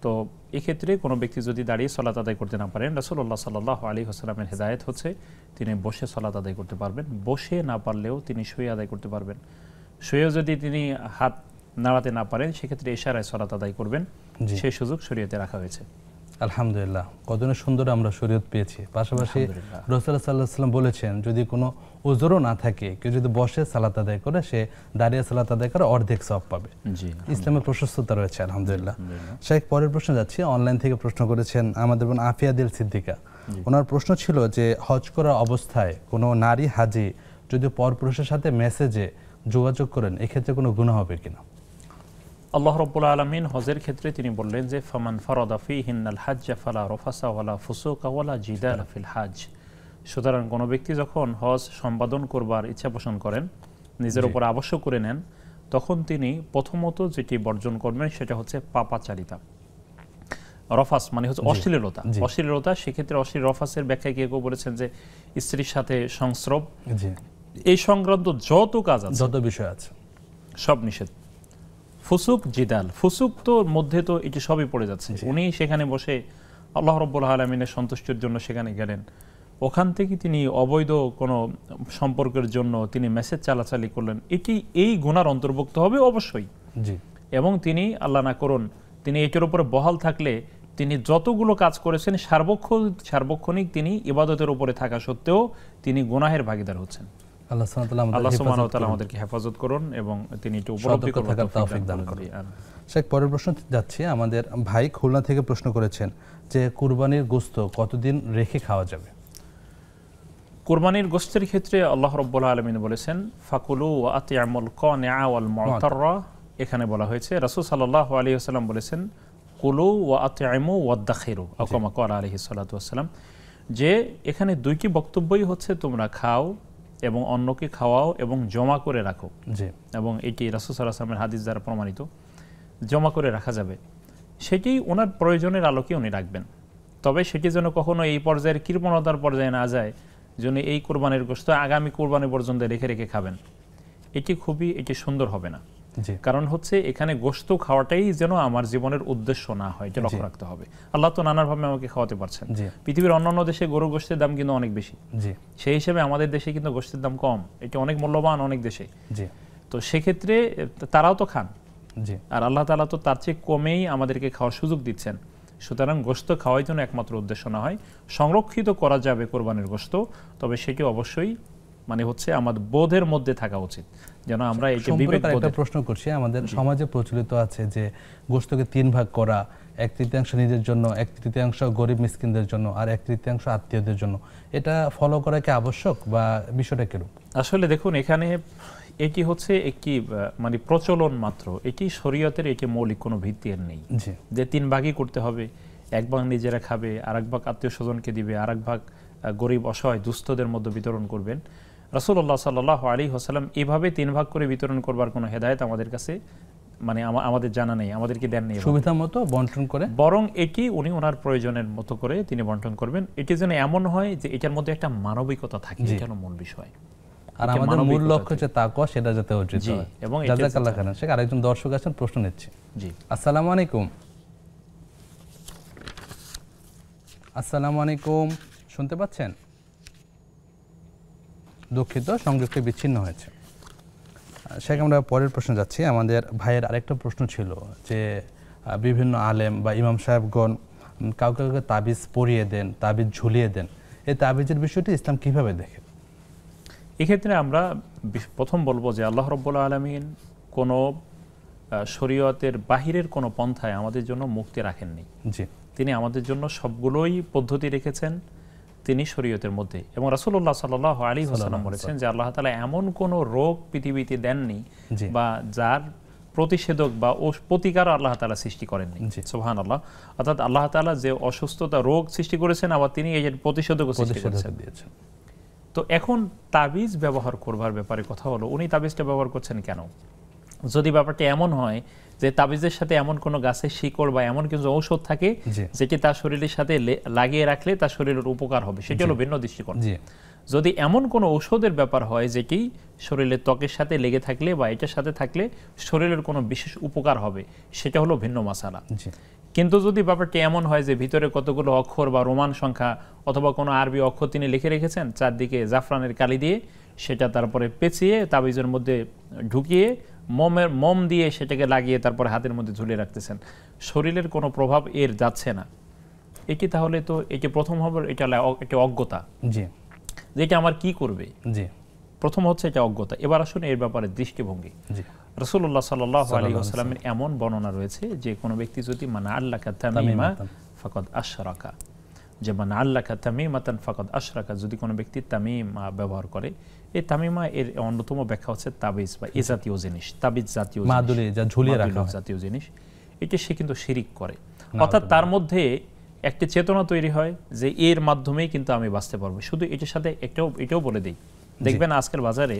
তো এক্ষেত্রে কোনো ব্যক্তি যদি দাঁড়িয়ে সালাত আদায় করতে না পারেন, রাসূলুল্লাহ সাল্লাল্লাহু আলাইহি ওয়াসাল্লামের হেদায়েত হচ্ছে তিনি বসে সালাত আদায় করতে পারবেন। বসে না পারলেও তিনি শুয়ে আদায় করতে পারবেন। শুয়েও যদি তিনি হাত নাড়াতে না পারেন, সেক্ষেত্রে ইশারায় সালাত আদায় করবেন। সেই সুযোগ শরীয়তে রাখা হয়েছে। আলহামদুলিল্লাহ, কতদিন সুন্দর আমরা শরীয়ত পেয়েছি। পাশাপাশি রাসূলুল্লাহ সাল্লাল্লাহু আলাইহি ওয়াসাল্লাম বলেছেন, যদি কোনো উযরও না থাকে, কেউ যদি বসে সালাত আদায় করে, সে দাঁড়িয়ে সালাত আদায় করে অর্ধেক সওয়াব পাবে। ইসলামের প্রশস্ততা রয়েছে, আলহামদুলিল্লাহ। শেখ, পরের প্রশ্ন যাচ্ছি। অনলাইন থেকে প্রশ্ন করেছেন আমাদের বোন আফিয়া দিল সিদ্দিকা। ওনার প্রশ্ন ছিল যে হজ করা অবস্থায় কোনো নারী হাজি যদি পরপুরুষের সাথে মেসেজে যোগাযোগ করেন, এক্ষেত্রে কোনো গুনাহ হবে কিনা? আল্লাহ রাব্বুল আলামিন হজের ক্ষেত্রে তিনি বললেন যে ফামান ফারাদা ফীহিন্নাল হাজ্জ ফালা রাফাসা ওয়ালা ফুসুকা ওয়ালা জিদালা ফিল হাজ। সুতরাং কোনো ব্যক্তি যখন হজ সম্পাদন করবার ইচ্ছা পোষণ করেন, নিজের উপর আবশ্যক করে নেন, তখন তিনি প্রথমত যেটি বর্জন করবেন সেটা হচ্ছে পাপাচারিতা। রফাস মানে হচ্ছে অশ্লীলতা। অশ্লীলতা, সেক্ষেত্রে অশ্লীল রফাসের ব্যাখ্যায় কেউ বলেছেন যে স্ত্রীর সাথে সংস্রব, এই সংক্রান্ত যত কাজ আছে, যত বিষয় আছে, সব নিষেধ। ফুসুক, জিদাল, ফুসুক তো মধ্যে তো এটি সবই পড়ে যাচ্ছে। উনি সেখানে বসে আল্লাহ রাব্বুল আলামিনের সন্তুষ্টির জন্য সেখানে গেলেন, ওখান থেকে তিনি অবৈধ কোনো সম্পর্কের জন্য তিনি মেসেজ চালাচালি করলেন, এটি এই গুনার অন্তর্ভুক্ত হবে অবশ্যই। এবং তিনি আল্লাহ না করুন, তিনি এটির উপরে বহাল থাকলে তিনি যতগুলো কাজ করেছেন সার্বক্ষণিক তিনি ইবাদতের উপরে থাকা সত্ত্বেও তিনি গুনাহের ভাগীদার হচ্ছেন। আল্লাহ সুবহানাহু ওয়া তাআলা আমাদেরকে হেফাজত করুন এবং তিনি একটু উপলব্ধি করার তৌফিক দান করুন। শেখ, পরের প্রশ্ন যাচ্ছে। আমাদের ভাই খুলনা থেকে প্রশ্ন করেছেন যে কুরবানির গোশত কতদিন রেখে খাওয়া যাবে? কুরবানির গোশতের ক্ষেত্রে আল্লাহ রাব্বুল আলামিন বলেছেন ফাকুলু ওয়া আতি'মুল কানিআ ওয়াল মু'তাররা। এখানে বলা হয়েছে, রাসূল সাল্লাল্লাহু আলাইহি ওয়াসাল্লাম বলেছেন কুলু ওয়া আতি'মু ওয়াদাখিরু আও কামা ক্বালা আলাইহিস সালাতু ওয়াসসালাম, যে এখানে দুইটি বক্তব্যই হচ্ছে তোমরা খাও এবং অন্যকে খাওয়াও এবং জমা করে রাখো। এবং এটি রাসূল সাল্লাল্লাহু আলাইহি ওয়াসাল্লামের হাদিস দ্বারা প্রমাণিত, জমা করে রাখা যাবে। সেটি ওনার প্রয়োজনের আলোকে উনি রাখবেন, তবে সেটি যেন কখনো এই পর্যায়ের কৃপণতার পর্যায়ে না যায়, যেন এই কোরবানির গোশত আগামী কোরবানি পর্যন্ত রেখে রেখে খাবেন, এটি সুন্দর হবে না। কারণ হচ্ছে এখানে গোশত খাওয়াটাই যেন আমার জীবনের উদ্দেশ্য না হয়, এটা লক্ষ্য রাখতে হবে। আল্লাহ তো নানাভাবে আমাকে খাওয়াতে পারছেন। পৃথিবীর অন্যান্য দেশে গরুর গোশতের দাম কিন্তু অনেক বেশি, সেই হিসেবে আমাদের দেশে কিন্তু গোশতের দাম কম, এটা অনেক মূল্যবান অনেক দেশে। তো সেক্ষেত্রে তারাও তো খান, আর আল্লাহ তাআলা তো তার চেয়ে কমেই আমাদেরকে খাওয়ার সুযোগ দিচ্ছেন। সুতরাং গোশত খাওয়াই যেন একমাত্র উদ্দেশ্য না হয়, সংরক্ষিত করা যাবে কোরবানির গোশত, তবে সেটি অবশ্যই মানে হচ্ছে আমাদের বোধের মধ্যে থাকা উচিত, যেন আমরা এই যে বিবেক বোধ। একটা প্রশ্ন করছি, আমাদের সমাজে প্রচলিত আছে যে গোশতকে 3 ভাগ করা, 1/3 নিজের জন্য, 1/3 গরিব মিসকিনদের জন্য, আর 1/3 আত্মীয়দের জন্য, এটা ফলো করা কি আবশ্যক বা বিষয়টা কিরকম? আসলে দেখুন, এখানে এটি হচ্ছে একটি মানে প্রচলন মাত্র, এটি শরীয়তের এটি মৌলিক কোনো ভিত্তি এর নেই যে 3 ভাগই করতে হবে। 1 ভাগ নিজেরা খাবে, আর 1 ভাগ আত্মীয় স্বজনকে দিবে, আর 1 ভাগ গরিব অসহায় দুস্থদের মধ্যে বিতরণ করবেন। রাসূলুল্লাহ সাল্লাল্লাহু আলাইহি ওয়াসাল্লাম এভাবে 3 ভাগ করে বিতরণ করবার কোনো হেদায়েত আমাদের কাছে মানে আমাদের জানা নেই, আমাদেরকে দেন নেই। সুবিধা মতো বন্টন করে, বরং এটি উনি ওনার প্রয়োজনের মতো করে তিনি বন্টন করবেন। এটি যেন এমন হয় যে এটার মধ্যে একটা মানবিকতা থাকে, এটা হলো মূল বিষয়। আর আমাদের মূল লক্ষ্য যে তাকওয়া, সেটা যাতে অর্জিত হয়। এবং জাযাকাল্লাহ খাইরান। শেখ, আরেকজন দর্শক আছেন, প্রশ্ন নিচ্ছি। আসসালামু আলাইকুম। আসসালামু আলাইকুম, শুনতে পাচ্ছেন? দুঃখিত, সংযোগটি বিচ্ছিন্ন হয়েছে। শেখ, আমরা পরের প্রশ্ন যাচ্ছি। আমাদের ভাইয়ের আরেকটা প্রশ্ন ছিল যে বিভিন্ন আলেম বা ইমাম সাহেবগণ কাউকে কাউকে তাবিজ পরিয়ে দেন, তাবিজ ঝুলিয়ে দেন, এই তাবিজের বিষয়টি ইসলাম কিভাবে দেখে? এক্ষেত্রে আমরা প্রথম বলবো যে আল্লাহ রাব্বুল আলামিন কোনো শরীয়তের বাহিরের কোনো পন্থায় আমাদের জন্য মুক্তি রাখেননি। জি, তিনি আমাদের জন্য সবগুলোই পদ্ধতি রেখেছেন তিনি শরীয়তের মধ্যে। এবং রাসূলুল্লাহ সাল্লাল্লাহু আলাইহি ওয়াসাল্লাম বলেছেন যে আল্লাহ তাআলা এমন কোনো রোগ পৃথিবীতে দেননি বা যার প্রতিষেধক বা প্রতিকার আল্লাহ তাআলা সৃষ্টি করেননি। সুবহানাল্লাহ। অর্থাৎ আল্লাহ তাআলা যে অসুস্থতা রোগ সৃষ্টি করেছেন, আবার তিনি এই প্রতিষেধকও সৃষ্টি করেছেন। তো এখন তাবিজ ব্যবহার করবার ব্যাপারে কথা হলো, উনি তাবিজটা ব্যবহার করছেন কেন? যদি ব্যাপারটা এমন হয় যে তাবিজের সাথে এমন কোনো গাছের শিকড় বা এমন কিছু ঔষধ থাকে যেটি তার শরীরের সাথে লাগিয়ে রাখলে তার শরীরের উপকার হবে, সেটা হলো ভিন্ন দৃষ্টিকোণ। যদি এমন কোনো ঔষধের ব্যাপার হয় যেটি শরীরের ত্বকের সাথে লেগে থাকলে বা এটার সাথে থাকলে শরীরের কোনো বিশেষ উপকার হবে, সেটা হলো ভিন্ন মাসালা। কিন্তু যদি ব্যাপারটি এমন হয় যে ভিতরে কতগুলো অক্ষর বা রোমান সংখ্যা অথবা কোনো আরবি অক্ষর তিনি লিখে রেখেছেন চারদিকে জাফরানের কালি দিয়ে, সেটা তারপরে পেঁচিয়ে তাবিজের মধ্যে ঢুকিয়ে মোম দিয়ে সেটাকে লাগিয়ে তারপরে হাতের মধ্যে ঝুলিয়ে রাখতেছেন, শরীরের কোনো প্রভাব এর যাচ্ছে না, এটি তাহলে তো এটি প্রথম হবে এটা অজ্ঞতা। জি, যেটা আমার কি করবে? জি, প্রথম হচ্ছে এটা অজ্ঞতা। এবার আসুন এর ব্যাপারে দৃষ্টিভঙ্গি। জি, রাসূলুল্লাহ সাল্লাল্লাহু আলাইহি ওয়াসাল্লামের এমন বর্ণনা রয়েছে যে কোনো ব্যক্তি যদি মানা আল্লাকা তামিমা ফাকাদ আশরাকা, যে মানা আল্লাকা তামিমাতান ফাকাদ আশরাকা, যদি কোনো ব্যক্তি তামিমা ব্যবহার করে, এই তামিমা এর অন্যতম ব্যাখ্যা হচ্ছে তাবিজ বা এ জাতীয় জিনিস, তাবিজ জাতীয় মাদুলি যা ঝুলিয়ে রাখা জাতীয় জিনিস, এটা সে কিন্তু শিরিক করে। অর্থাৎ তার মধ্যে একটা চেতনা তৈরি হয় যে এর মাধ্যমেই কিন্তু আমি বাঁচতে পারবো। শুধু এটার সাথে এটাও বলে দিই, দেখবেন আজকের বাজারে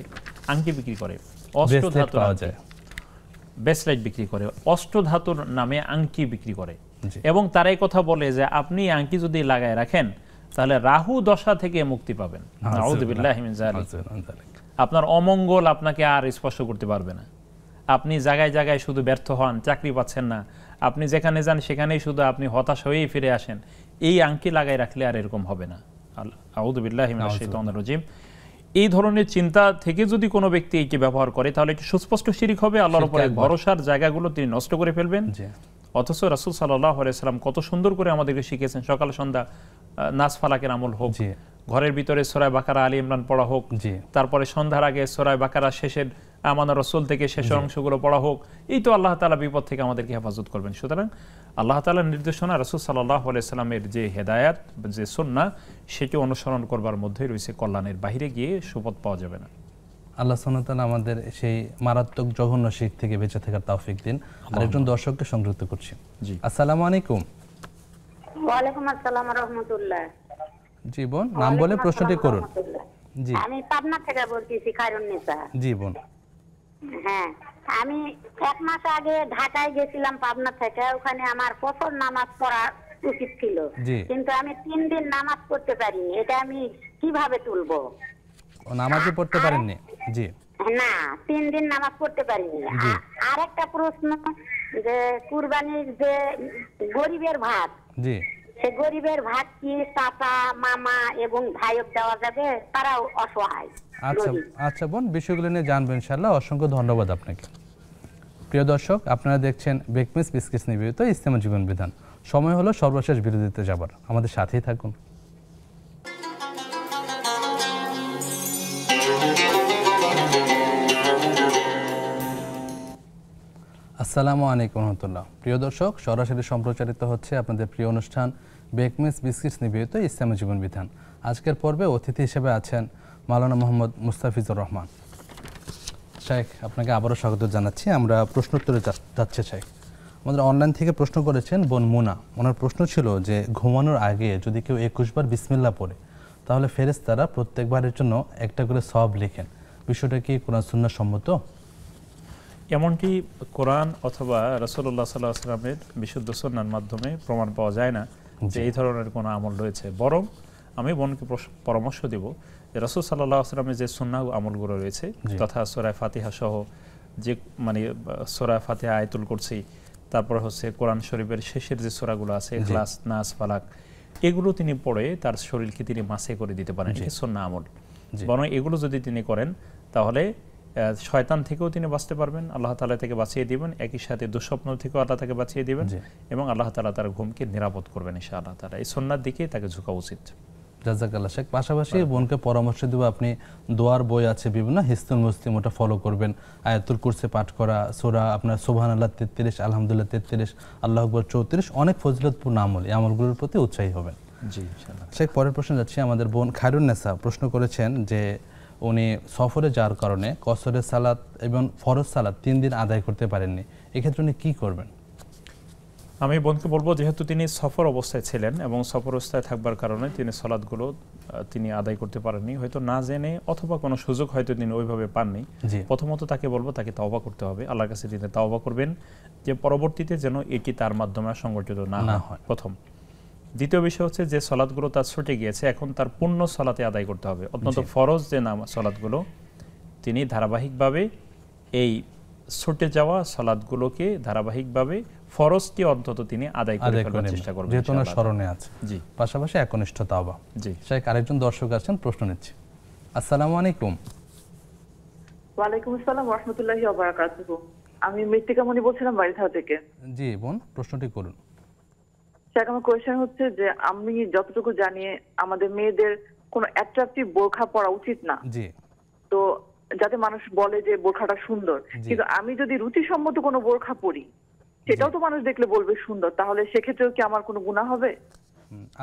আংটি বিক্রি করে, অষ্টধাতুর ব্রেসলেট বিক্রি করে, অষ্টধাতুর নামে আংটি বিক্রি করে, এবং তারাই কথা বলে যে আপনি আংটি যদি লাগায় রাখেন তাহলে রাহু দশা থেকে মুক্তি পাবেন। নাউযু বিল্লাহি মিন যালিক। আপনার অমঙ্গল আপনাকে আর স্পর্শ করতে পারবে না। আপনি জায়গায় জায়গায় শুধু ব্যর্থ হন, চাকরি পাচ্ছেন না, আপনি যেখানে যান সেখানেই শুধু আপনি হতাশ হয়েই ফিরে আসেন, এই আংটি লাগাই রাখলে আর এরকম হবে না। আউযু বিল্লাহি মিনাশ শাইতানির রাজিম। এই ধরনের চিন্তা থেকে যদি কোনো ব্যক্তি এটি ব্যবহার করে তাহলে এটি সুস্পষ্ট শিরক হবে, আল্লাহর উপরে ভরসার জায়গাগুলো তিনি নষ্ট করে ফেলবেন। অথচ রাসূল সাল্লাল্লাহু আলাইহি ওয়াসাল্লাম কত সুন্দর করে আমাদেরকে শিখিয়েছেন, সকাল সন্ধ্যা নাস ফালাকের আমল হোক, ঘরের ভিতরে সূরা বাকারা আলী ইমরান পড়া হোক, তারপরে সন্ধ্যার আগে সূরা বাকারা শেষের আমানা রাসূল থেকে শেষের অংশগুলো পড়া হোক, এই তো আল্লাহ তাআলা বিপদ থেকে আমাদেরকে হেফাজত করবেন। সুতরাং আল্লাহ তাআলার নির্দেশনা, রাসূল সাল্লাল্লাহু আলাইহি ওয়াসাল্লামের যে হেদায়েত, যে সুন্নাহ, সেটি অনুসরণ করবার মধ্যে রয়েছে কল্যাণের, বাইরে গিয়ে সুপথ পাওয়া যাবে না। আল্লাহ সুবহানাহু ওয়া তাআলা আমাদের সেই মারাত্মক জঘন্য শিরক থেকে বেঁচে থাকার তৌফিক দিন। আরেকজন দর্শককে সংযুক্ত করছি। জি, আসসালামু আলাইকুম। ওয়া আলাইকুম আসসালাম ওয়া রাহমাতুল্লাহ। জি বোন, নাম বলে প্রশ্নটি করুন। জি, আমি পাবনা থেকে বলতেছি, খায়রুন্নিসা। জি বোন। হ্যাঁ, আমি 1 মাস আগে ঢাকায় গেছিলাম পাবনা থেকে, ওখানে আমার ফজর নামাজ পড়া উচিত ছিল, কিন্তু আমি 3 দিন নামাজ পড়তে পারিনি, এটা আমি কিভাবে তুলবো? নামাজই পড়তে পারেননি? জি না, 3 দিন নামাজ পড়তে পারিনি। আর একটা প্রশ্ন, যে কুরবানির যে গরিবের ভাত, জি, সে গরিবের ভাত কি চাচা, মামা এবং ভাইয়ের দেওয়া যাবে? তারাও অসহায়। আচ্ছা আচ্ছা বোন, বিষয়গুলো নিয়ে জানবেন ইনশাআল্লাহ। অসংখ্য ধন্যবাদ আপনাকে। প্রিয় দর্শক, আপনারা দেখছেন বেকমেস বিস্কিটস নিবেদিত ইসলামী জীবন বিধান। সময় হলো সর্বশেষ বিরতিতে যাবার, আমাদের সাথেই থাকুন। আসসালামু আলাইকুম রহমতুল্লাহ। প্রিয় দর্শক, সরাসরি সম্প্রচারিত হচ্ছে আপনাদের প্রিয় অনুষ্ঠান বেকমেস বিস্কিটস নিবেদিত ইসলামী জীবন বিধান। আজকের পর্বে অতিথি হিসেবে আছেন মাওলানা মোহাম্মদ মুস্তাফিজুর রহমান। শেখ, আপনাকে আবারও স্বাগত জানাচ্ছি। আমরা প্রশ্নোত্তরে যাচ্ছি। শেখ, আমাদের অনলাইন থেকে প্রশ্ন করেছেন বোন মুনা। ওনার প্রশ্ন ছিল যে ঘুমানোর আগে যদি কেউ 21 বার বিসমিল্লাহ পড়ে তাহলে ফেরেশতারা প্রত্যেকবারের জন্য একটা করে সওয়াব লিখেন। বিষয়টা কি কোরআন সুন্নাহ সম্মত? এমনকি কোরআন অথবা রাসূলুল্লাহ সাল্লাল্লাহু আলাইহি ওয়াসাল্লামের বিশুদ্ধ সুন্নাহর মাধ্যমে প্রমাণ পাওয়া যায় না যে এই ধরনের কোনো আমল রয়েছে। বরং আমি বোনকে পরামর্শ দেব যে রাসূল সাল্লাল্লাহু আলাইহি ওয়াসাল্লামের যে সুন্নাহ আমলগুলো রয়েছে, তথা সূরা ফাতিহা সহ যে সূরা ফাতিহা, আয়াতুল কুরসি, তারপর হচ্ছে কোরআন শরীফের শেষের যে সূরাগুলো আছে, ইখলাস, নাস, ফালাক, এগুলো তিনি পড়ে তার শরীরকে তিনি মাসে করে দিতে পারেন। এটা সুন্নাহ আমল। বরং এগুলো যদি তিনি করেন তাহলে শয়তান থেকেও তিনি বাঁচতে পারবেন, আল্লাহ তাআলা থেকে বাঁচিয়ে দিবেন, একই সাথে দুঃস্বপ্ন থেকেও আল্লাহ তাকে বাঁচিয়ে দিবেন এবং আল্লাহ তাআলা তার ঘুমকে নিরাপদ করবেন ইনশাআল্লাহ তাআলা। এই সুন্নাহর দিকে তাকে ঝুঁকা উচিত। জাযাকাল্লাহ শেখ। পাশাপাশি বোনকে পরামর্শ দেব, আপনি দোয়ার বই আছে বিভিন্ন, হিসনুল মুসলিম, ওটা ফলো করবেন, আয়াতুল কুরসি পাঠ করা, সূরা আপনার সুবহানাল্লাহ 33, আলহামদুলিল্লাহ 33, আল্লাহু আকবার 34, অনেক ফজিলতপূর্ণ আমল, এই আমলগুলোর প্রতি উৎসাহী হবেন। জি ইনশাআল্লাহ। শেখ পরের প্রশ্ন যাচ্ছি। আমাদের বোন খায়রুন্নেসা প্রশ্ন করেছেন যে উনি সফরে যাওয়ার কারণে কসরের সালাত এবং ফরজ সালাত 3 দিন আদায় করতে পারেননি, এক্ষেত্রে উনি কি করবেন? আমি বোনকে বলবো, যেহেতু তিনি সফর অবস্থায় ছিলেন এবং সফর অবস্থায় থাকবার কারণে তিনি সালাতগুলো তিনি আদায় করতে পারেননি, হয়তো না জেনে অথবা কোনো সুযোগ হয়তো তিনি ওইভাবে পাননি। প্রথমত তাকে বলবো তাকে তাওবা করতে হবে, আল্লাহর কাছে তিনি তাওবা করবেন যে পরবর্তীতে যেন এটি তার মাধ্যমে সংগঠিত না হয়, প্রথম। দ্বিতীয় বিষয় হচ্ছে যে সালাতগুলো তার ছুটে গিয়েছে, এখন তার পূর্ণ সালাতে আদায় করতে হবে। অত্যন্ত ফরজ যে সালাতগুলো তিনি ধারাবাহিকভাবে এই ছুটে যাওয়া সালাতগুলোকে ধারাবাহিকভাবে ফরজটি অন্তত তিনি আদায় করার চেষ্টা করবেন, যেহেতু না স্মরণে আছে। জি, পাশাপাশি একনিষ্ঠ তাওবা। জি শেখ, আরেকজন দর্শক আছেন, প্রশ্ন নিচ্ছি। আসসালামু আলাইকুম। ওয়ালাইকুম আসসালাম ওয়া রাহমাতুল্লাহি ওয়া বারাকাতুহু। আমি মৃত্তিকা মনি বলছিলাম বাড়িথা থেকে। জি বোন, প্রশ্নটি করুন। শেখ, আমার কোয়েশ্চেন হচ্ছে যে আমি যতটুকু জানি আমাদের মেয়েদের কোনো অ্যাট্রাকটিভ বোরখা পরা উচিত না। জি। তো যাতে মানুষ বলে যে বোরখাটা সুন্দর, কিন্তু আমি যদি রুচিসম্মত কোনো বোরখা পরি সেটাও তো মানুষ দেখলে বলবে সুন্দর, তাহলে সেক্ষেত্রেও কি আমার কোনো গুনাহ হবে?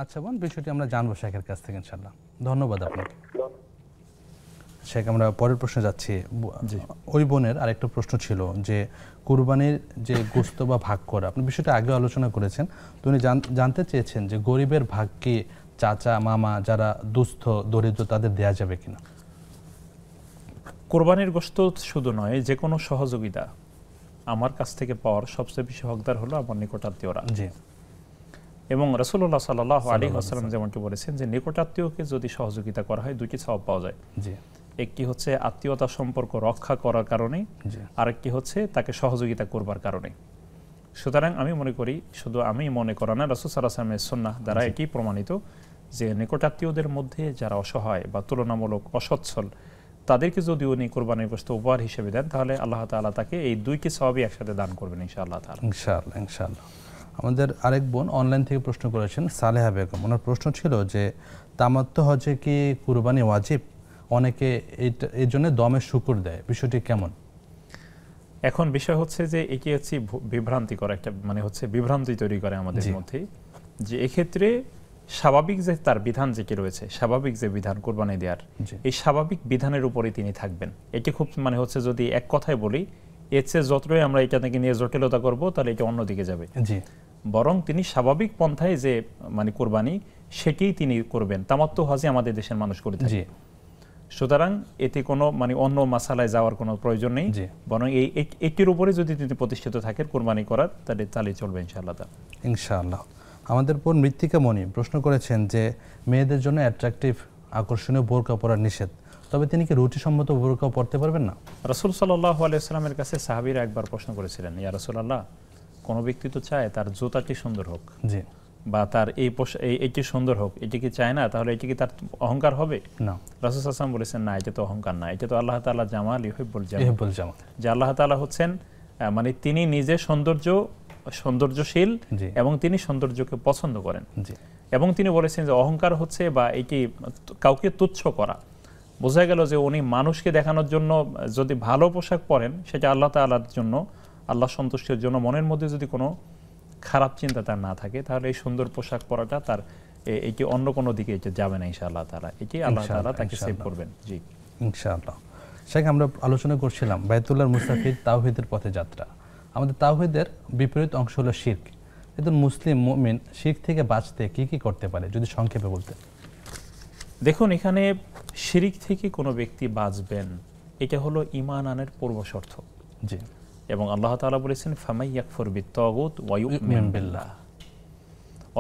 আচ্ছা বোন, বিষয়টি আমরা জানবো শেখের কাছ থেকে ইনশাআল্লাহ। ধন্যবাদ আপনাকে। শেখ, আমরা পরের প্রশ্নে যাচ্ছি। ওই বোনের আরেকটা প্রশ্ন ছিল যে কুরবানির যে গোশত বা ভাগ করা, আপনি বিষয়টা আগে আলোচনা করেছেন, তো উনি জানতে চেয়েছেন যে গরিবের ভাগ কি চাচা মামা যারা দুস্থ দরিদ্র তাদের দেয়া যাবে কিনা? কোরবানির গোশত শুধু নয়, যে কোনো সহযোগিতা আমার কাছ থেকে পাওয়ার সবচেয়ে বেশি হকদার হলো আমার নিকটাত্মীয়রা। জি। এবং রাসূলুল্লাহ সাল্লাল্লাহু আলাইহি ওয়াসাল্লাম যেমনটি বলেছেন যে নিকটাত্মীয়কে যদি সহযোগিতা করা হয় দুইটি সওয়াব পাওয়া যায়। জি। একটি হচ্ছে আত্মীয়তা সম্পর্ক রক্ষা করার কারণে, আরেকটি হচ্ছে তাকে সহযোগিতা করবার কারণে। সুতরাং আমি মনে করি, শুধু আমি মনে করি না, রাসূল সাল্লাল্লাহু আলাইহি ওয়াসাল্লামের সুন্নাহ দ্বারা এটি প্রমাণিত যে নিকটাত্মীয়দের মধ্যে যারা অসহায় বা তুলনামূলক অসচ্ছল তাদেরকে যদি উনি কোরবানির গোশত উপহার হিসেবে দেন তাহলে আল্লাহ তাআলা তাকে এই দুইটি সওয়াবই একসাথে দান করবেন ইনশাআল্লাহ তাআলা। ইনশাআল্লাহ ইনশাআল্লাহ। আমাদের আরেক বোন অনলাইন থেকে প্রশ্ন করেছেন, সালেহা বেগম। ওনার প্রশ্ন ছিল যে তামাত্তু হজে কি কুরবানি ওয়াজিব? অনেকে এই জন্য দমে শুকর দেয়, বিষয়টি কেমন? এখন বিষয় হচ্ছে যে এটি হচ্ছে বিভ্রান্তিকর একটা, মানে হচ্ছে বিভ্রান্তি তৈরি করে আমাদের মধ্যে, যে এক্ষেত্রে স্বাভাবিক যে তার বিধান যেটি রয়েছে, স্বাভাবিক যে বিধান কোরবানি দেওয়ার, এই স্বাভাবিক বিধানের উপরে তিনি থাকবেন। এটি খুব মানে হচ্ছে যদি এক কথায় বলি, এর চেয়ে যতই আমরা এটা থেকে নিয়ে জটিলতা করব তাহলে এটা অন্যদিকে যাবে। বরং তিনি স্বাভাবিক পন্থায় যে মানে কোরবানি সেটিই তিনি করবেন। তামাত্তু হজে আমাদের দেশের মানুষ করে থাকে, সুতরাং এতে কোনো মানে অন্য মাসালায় যাওয়ার কোনো প্রয়োজন নেই, বরং এই একটির উপরে যদি তিনি প্রতিষ্ঠিত থাকেন কোরবানি করার, তাহলে চালিয়ে চলবে ইনশাআল্লাহ। ইনশাআল্লাহ। আমাদের বোন মৃত্তিকা মনি প্রশ্ন করেছেন যে মেয়েদের জন্য অ্যাট্রাকটিভ আকর্ষণীয় বোরকা পরা নিষেধ, তবে তিনি কি রুচিসম্মত বোরকা পরতে পারবেন না? রাসূল সাল্লাল্লাহু আলাইহি ওয়াসাল্লামের কাছে সাহাবীরা একবার প্রশ্ন করেছিলেন, ইয়া রাসূলুল্লাহ, কোনো ব্যক্তি তো চায় তার জুতাটি সুন্দর হোক, জি, বা তার এইটি সুন্দর হোক, এটি কি চায় না? তাহলে এটি কি তার অহংকার হবে? না। রাসূল সাল্লাল্লাহু আলাইহি ওয়াসাল্লাম বলেছেন, না, এটা তো অহংকার না, এটা তো আল্লাহ তাআলা জামাল ইউহিব্বুল জামাল, যে আল্লাহ তাআলা হচ্ছেন মানে তিনি নিজে সৌন্দর্যশীল এবং তিনি সৌন্দর্যকে পছন্দ করেন। এবং তিনি বলেছেন যে অহংকার হচ্ছে বা এটি কাউকে তুচ্ছ করা। বোঝা গেল যে উনি মানুষকে দেখানোর জন্য যদি ভালো পোশাক পরেন সেটা আল্লাহ তাআলার জন্য, আল্লাহ সন্তুষ্টির জন্য, মনের মধ্যে যদি কোনো খারাপ চিন্তা তার না থাকে, তাহলে এই সুন্দর পোশাক পরাটা তার এটি অন্য কোনো দিকে যাবে না ইনশাআল্লাহ তাআলা। এটি আল্লাহ তাআলা তাকে সেভ করবেন। জি ইনশাআল্লাহ। শেখ, আমরা আলোচনা করছিলাম বাইতুল্লাহর মুসাফির তাওহীদের পথে যাত্রা। আমাদের তাওহীদের বিপরীত অংশ হলো শিরক। একজন মুসলিম মুমিন শিরক থেকে বাঁচতে কি কি করতে পারে যদি সংক্ষেপে বলতেন? দেখুন, এখানে শিরক থেকে কোনো ব্যক্তি বাঁচবেন এটা হলো ঈমান আনার পূর্ব শর্ত। জি। এবং আল্লাহ তাআলা বলেছেন ফামাই ইয়াকফুর বিত-তাগুত ওয়া ইউমিন বিল্লাহ,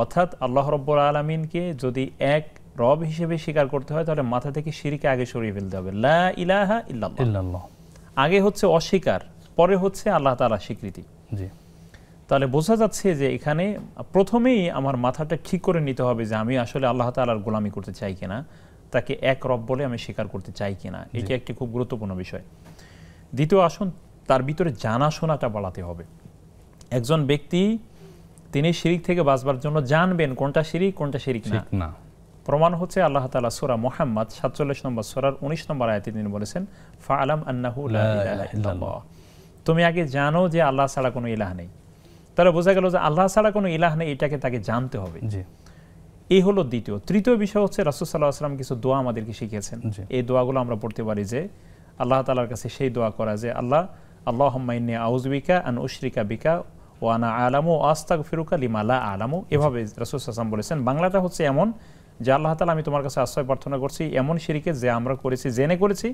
অর্থাৎ আল্লাহ রাব্বুল আলামিনকে যদি এক রব হিসেবে স্বীকার করতে হয় তাহলে মাথা থেকে শিরকে আগে সরিয়ে ফেলতে হবে। লা ইলাহা ইল্লাল্লাহ আগে হচ্ছে অস্বীকার, পরে হচ্ছে আল্লাহ তাআলা স্বীকৃতি। জি। তাহলে বোঝা যাচ্ছে যে এখানে প্রথমেই আমার মাথাটা ঠিক করে নিতে হবে যে আমি আসলে আল্লাহ তাআলার গোলামি করতে চাই কিনা, তাকে এক রব বলে আমি স্বীকার করতে চাই কিনা, এটি একটি খুব গুরুত্বপূর্ণ বিষয়। দ্বিতীয় আসুন, তার ভিতরে জানাশোনাটা বাড়াতে হবে। একজন ব্যক্তি তিনি শিরিক থেকে বাঁচবার জন্য জানবেন কোনটা শিরিক কোনটা শিরিক না। প্রমাণ হচ্ছে আল্লাহ তাআলা সূরা মুহাম্মদ 47 নম্বর সূরার 19 নম্বর আয়াতে তিনি বলেছেন, ফাআলাম আন্নাহু লা ইলাহা ইল্লাল্লাহ, তুমি আগে জানো যে আল্লাহ ছাড়া কোনো ইলাহ নেই। তাহলে বোঝা গেল যে আল্লাহ ছাড়া কোনো ইলাহ নেই, এটাকে তাকে জানতে হবে। এই হলো দ্বিতীয়। তৃতীয় বিষয় হচ্ছে রাসূল সাল্লাল্লাহু আলাইহি ওয়াসাল্লাম কিছু দোয়া আমাদেরকে শিখিয়েছেন। এই দোয়াগুলো আমরা পড়তে পারি যে আল্লাহ তাআলার কাছে সেই দোয়া করা যে আল্লাহুম্মা ইন্নী আউযু বিকা আন উশরিকা বিকা ওয়া আনা আলামু ওয়া আস্তাগফিরুকা লিমা লা আলামু, এভাবে রাসূল সাল্লাল্লাহু আলাইহি ওয়াসাল্লাম বলেছেন। বাংলাটা হচ্ছে এমন যে আল্লাহ তাআলা আমি তোমার কাছে আশ্রয় প্রার্থনা করছি এমন শিরকে যে আমরা করেছি জেনে করেছি,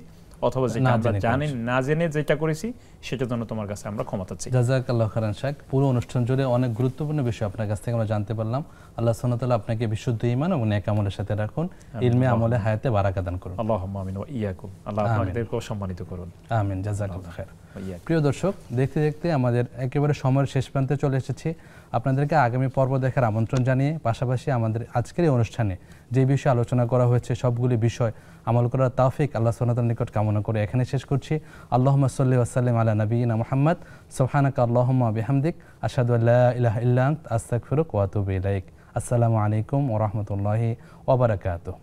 অথবা যেটা আমরা জানি না জেনে যেটা করেছি সেটার জন্য তোমার কাছে আমরা ক্ষমা চাচ্ছি। জাযাকাল্লাহু খাইরান শেখ। পুরো অনুষ্ঠান জুড়ে অনেক গুরুত্বপূর্ণ বিষয় আপনার কাছ থেকে আমরা জানতে পারলাম। আল্লাহ সুবহানাহু ওয়া তাআলা আপনাকে বিশুদ্ধ ঈমান এবং নেক আমলের সাথে রাখুন, ইলমে আমলে হায়াতে বারাকা দান করুন। আল্লাহুম্মা আমিন ওয়া ইয়াকুম। আল্লাহ আপনাদেরকেও সম্মানিত করুন। আমিন। জাযাকাল্লাহু খাইর। প্রিয় দর্শক, দেখতে দেখতে আমাদের একেবারে সময়ের শেষ প্রান্তে চলে এসেছি। আপনাদেরকে আগামী পর্ব দেখার আমন্ত্রণ জানিয়ে পাশাপাশি আমাদের আজকের এই অনুষ্ঠানে যে বিষয়ে আলোচনা করা হয়েছে সবগুলি বিষয় আমল করার তৌফিক আল্লাহ সুবহানাহু ওয়া তাআলার নিকট কামনা করে এখানে শেষ করছি। আল্লাহুম্মা সাল্লি ওয়া সাল্লিম আলা নাবিয়িনা মুহাম্মদ। সুবহানাকা আল্লাহুম্মা ওয়া বিহামদিক আশহাদু আল্লা ইলাহা ইল্লা আনতা আস্তাগফিরুকা ওয়া আতুবু ইলাইক। আসসালামু আলাইকুম ওয়া রাহমাতুল্লাহি ওয়া বারাকাতুহু।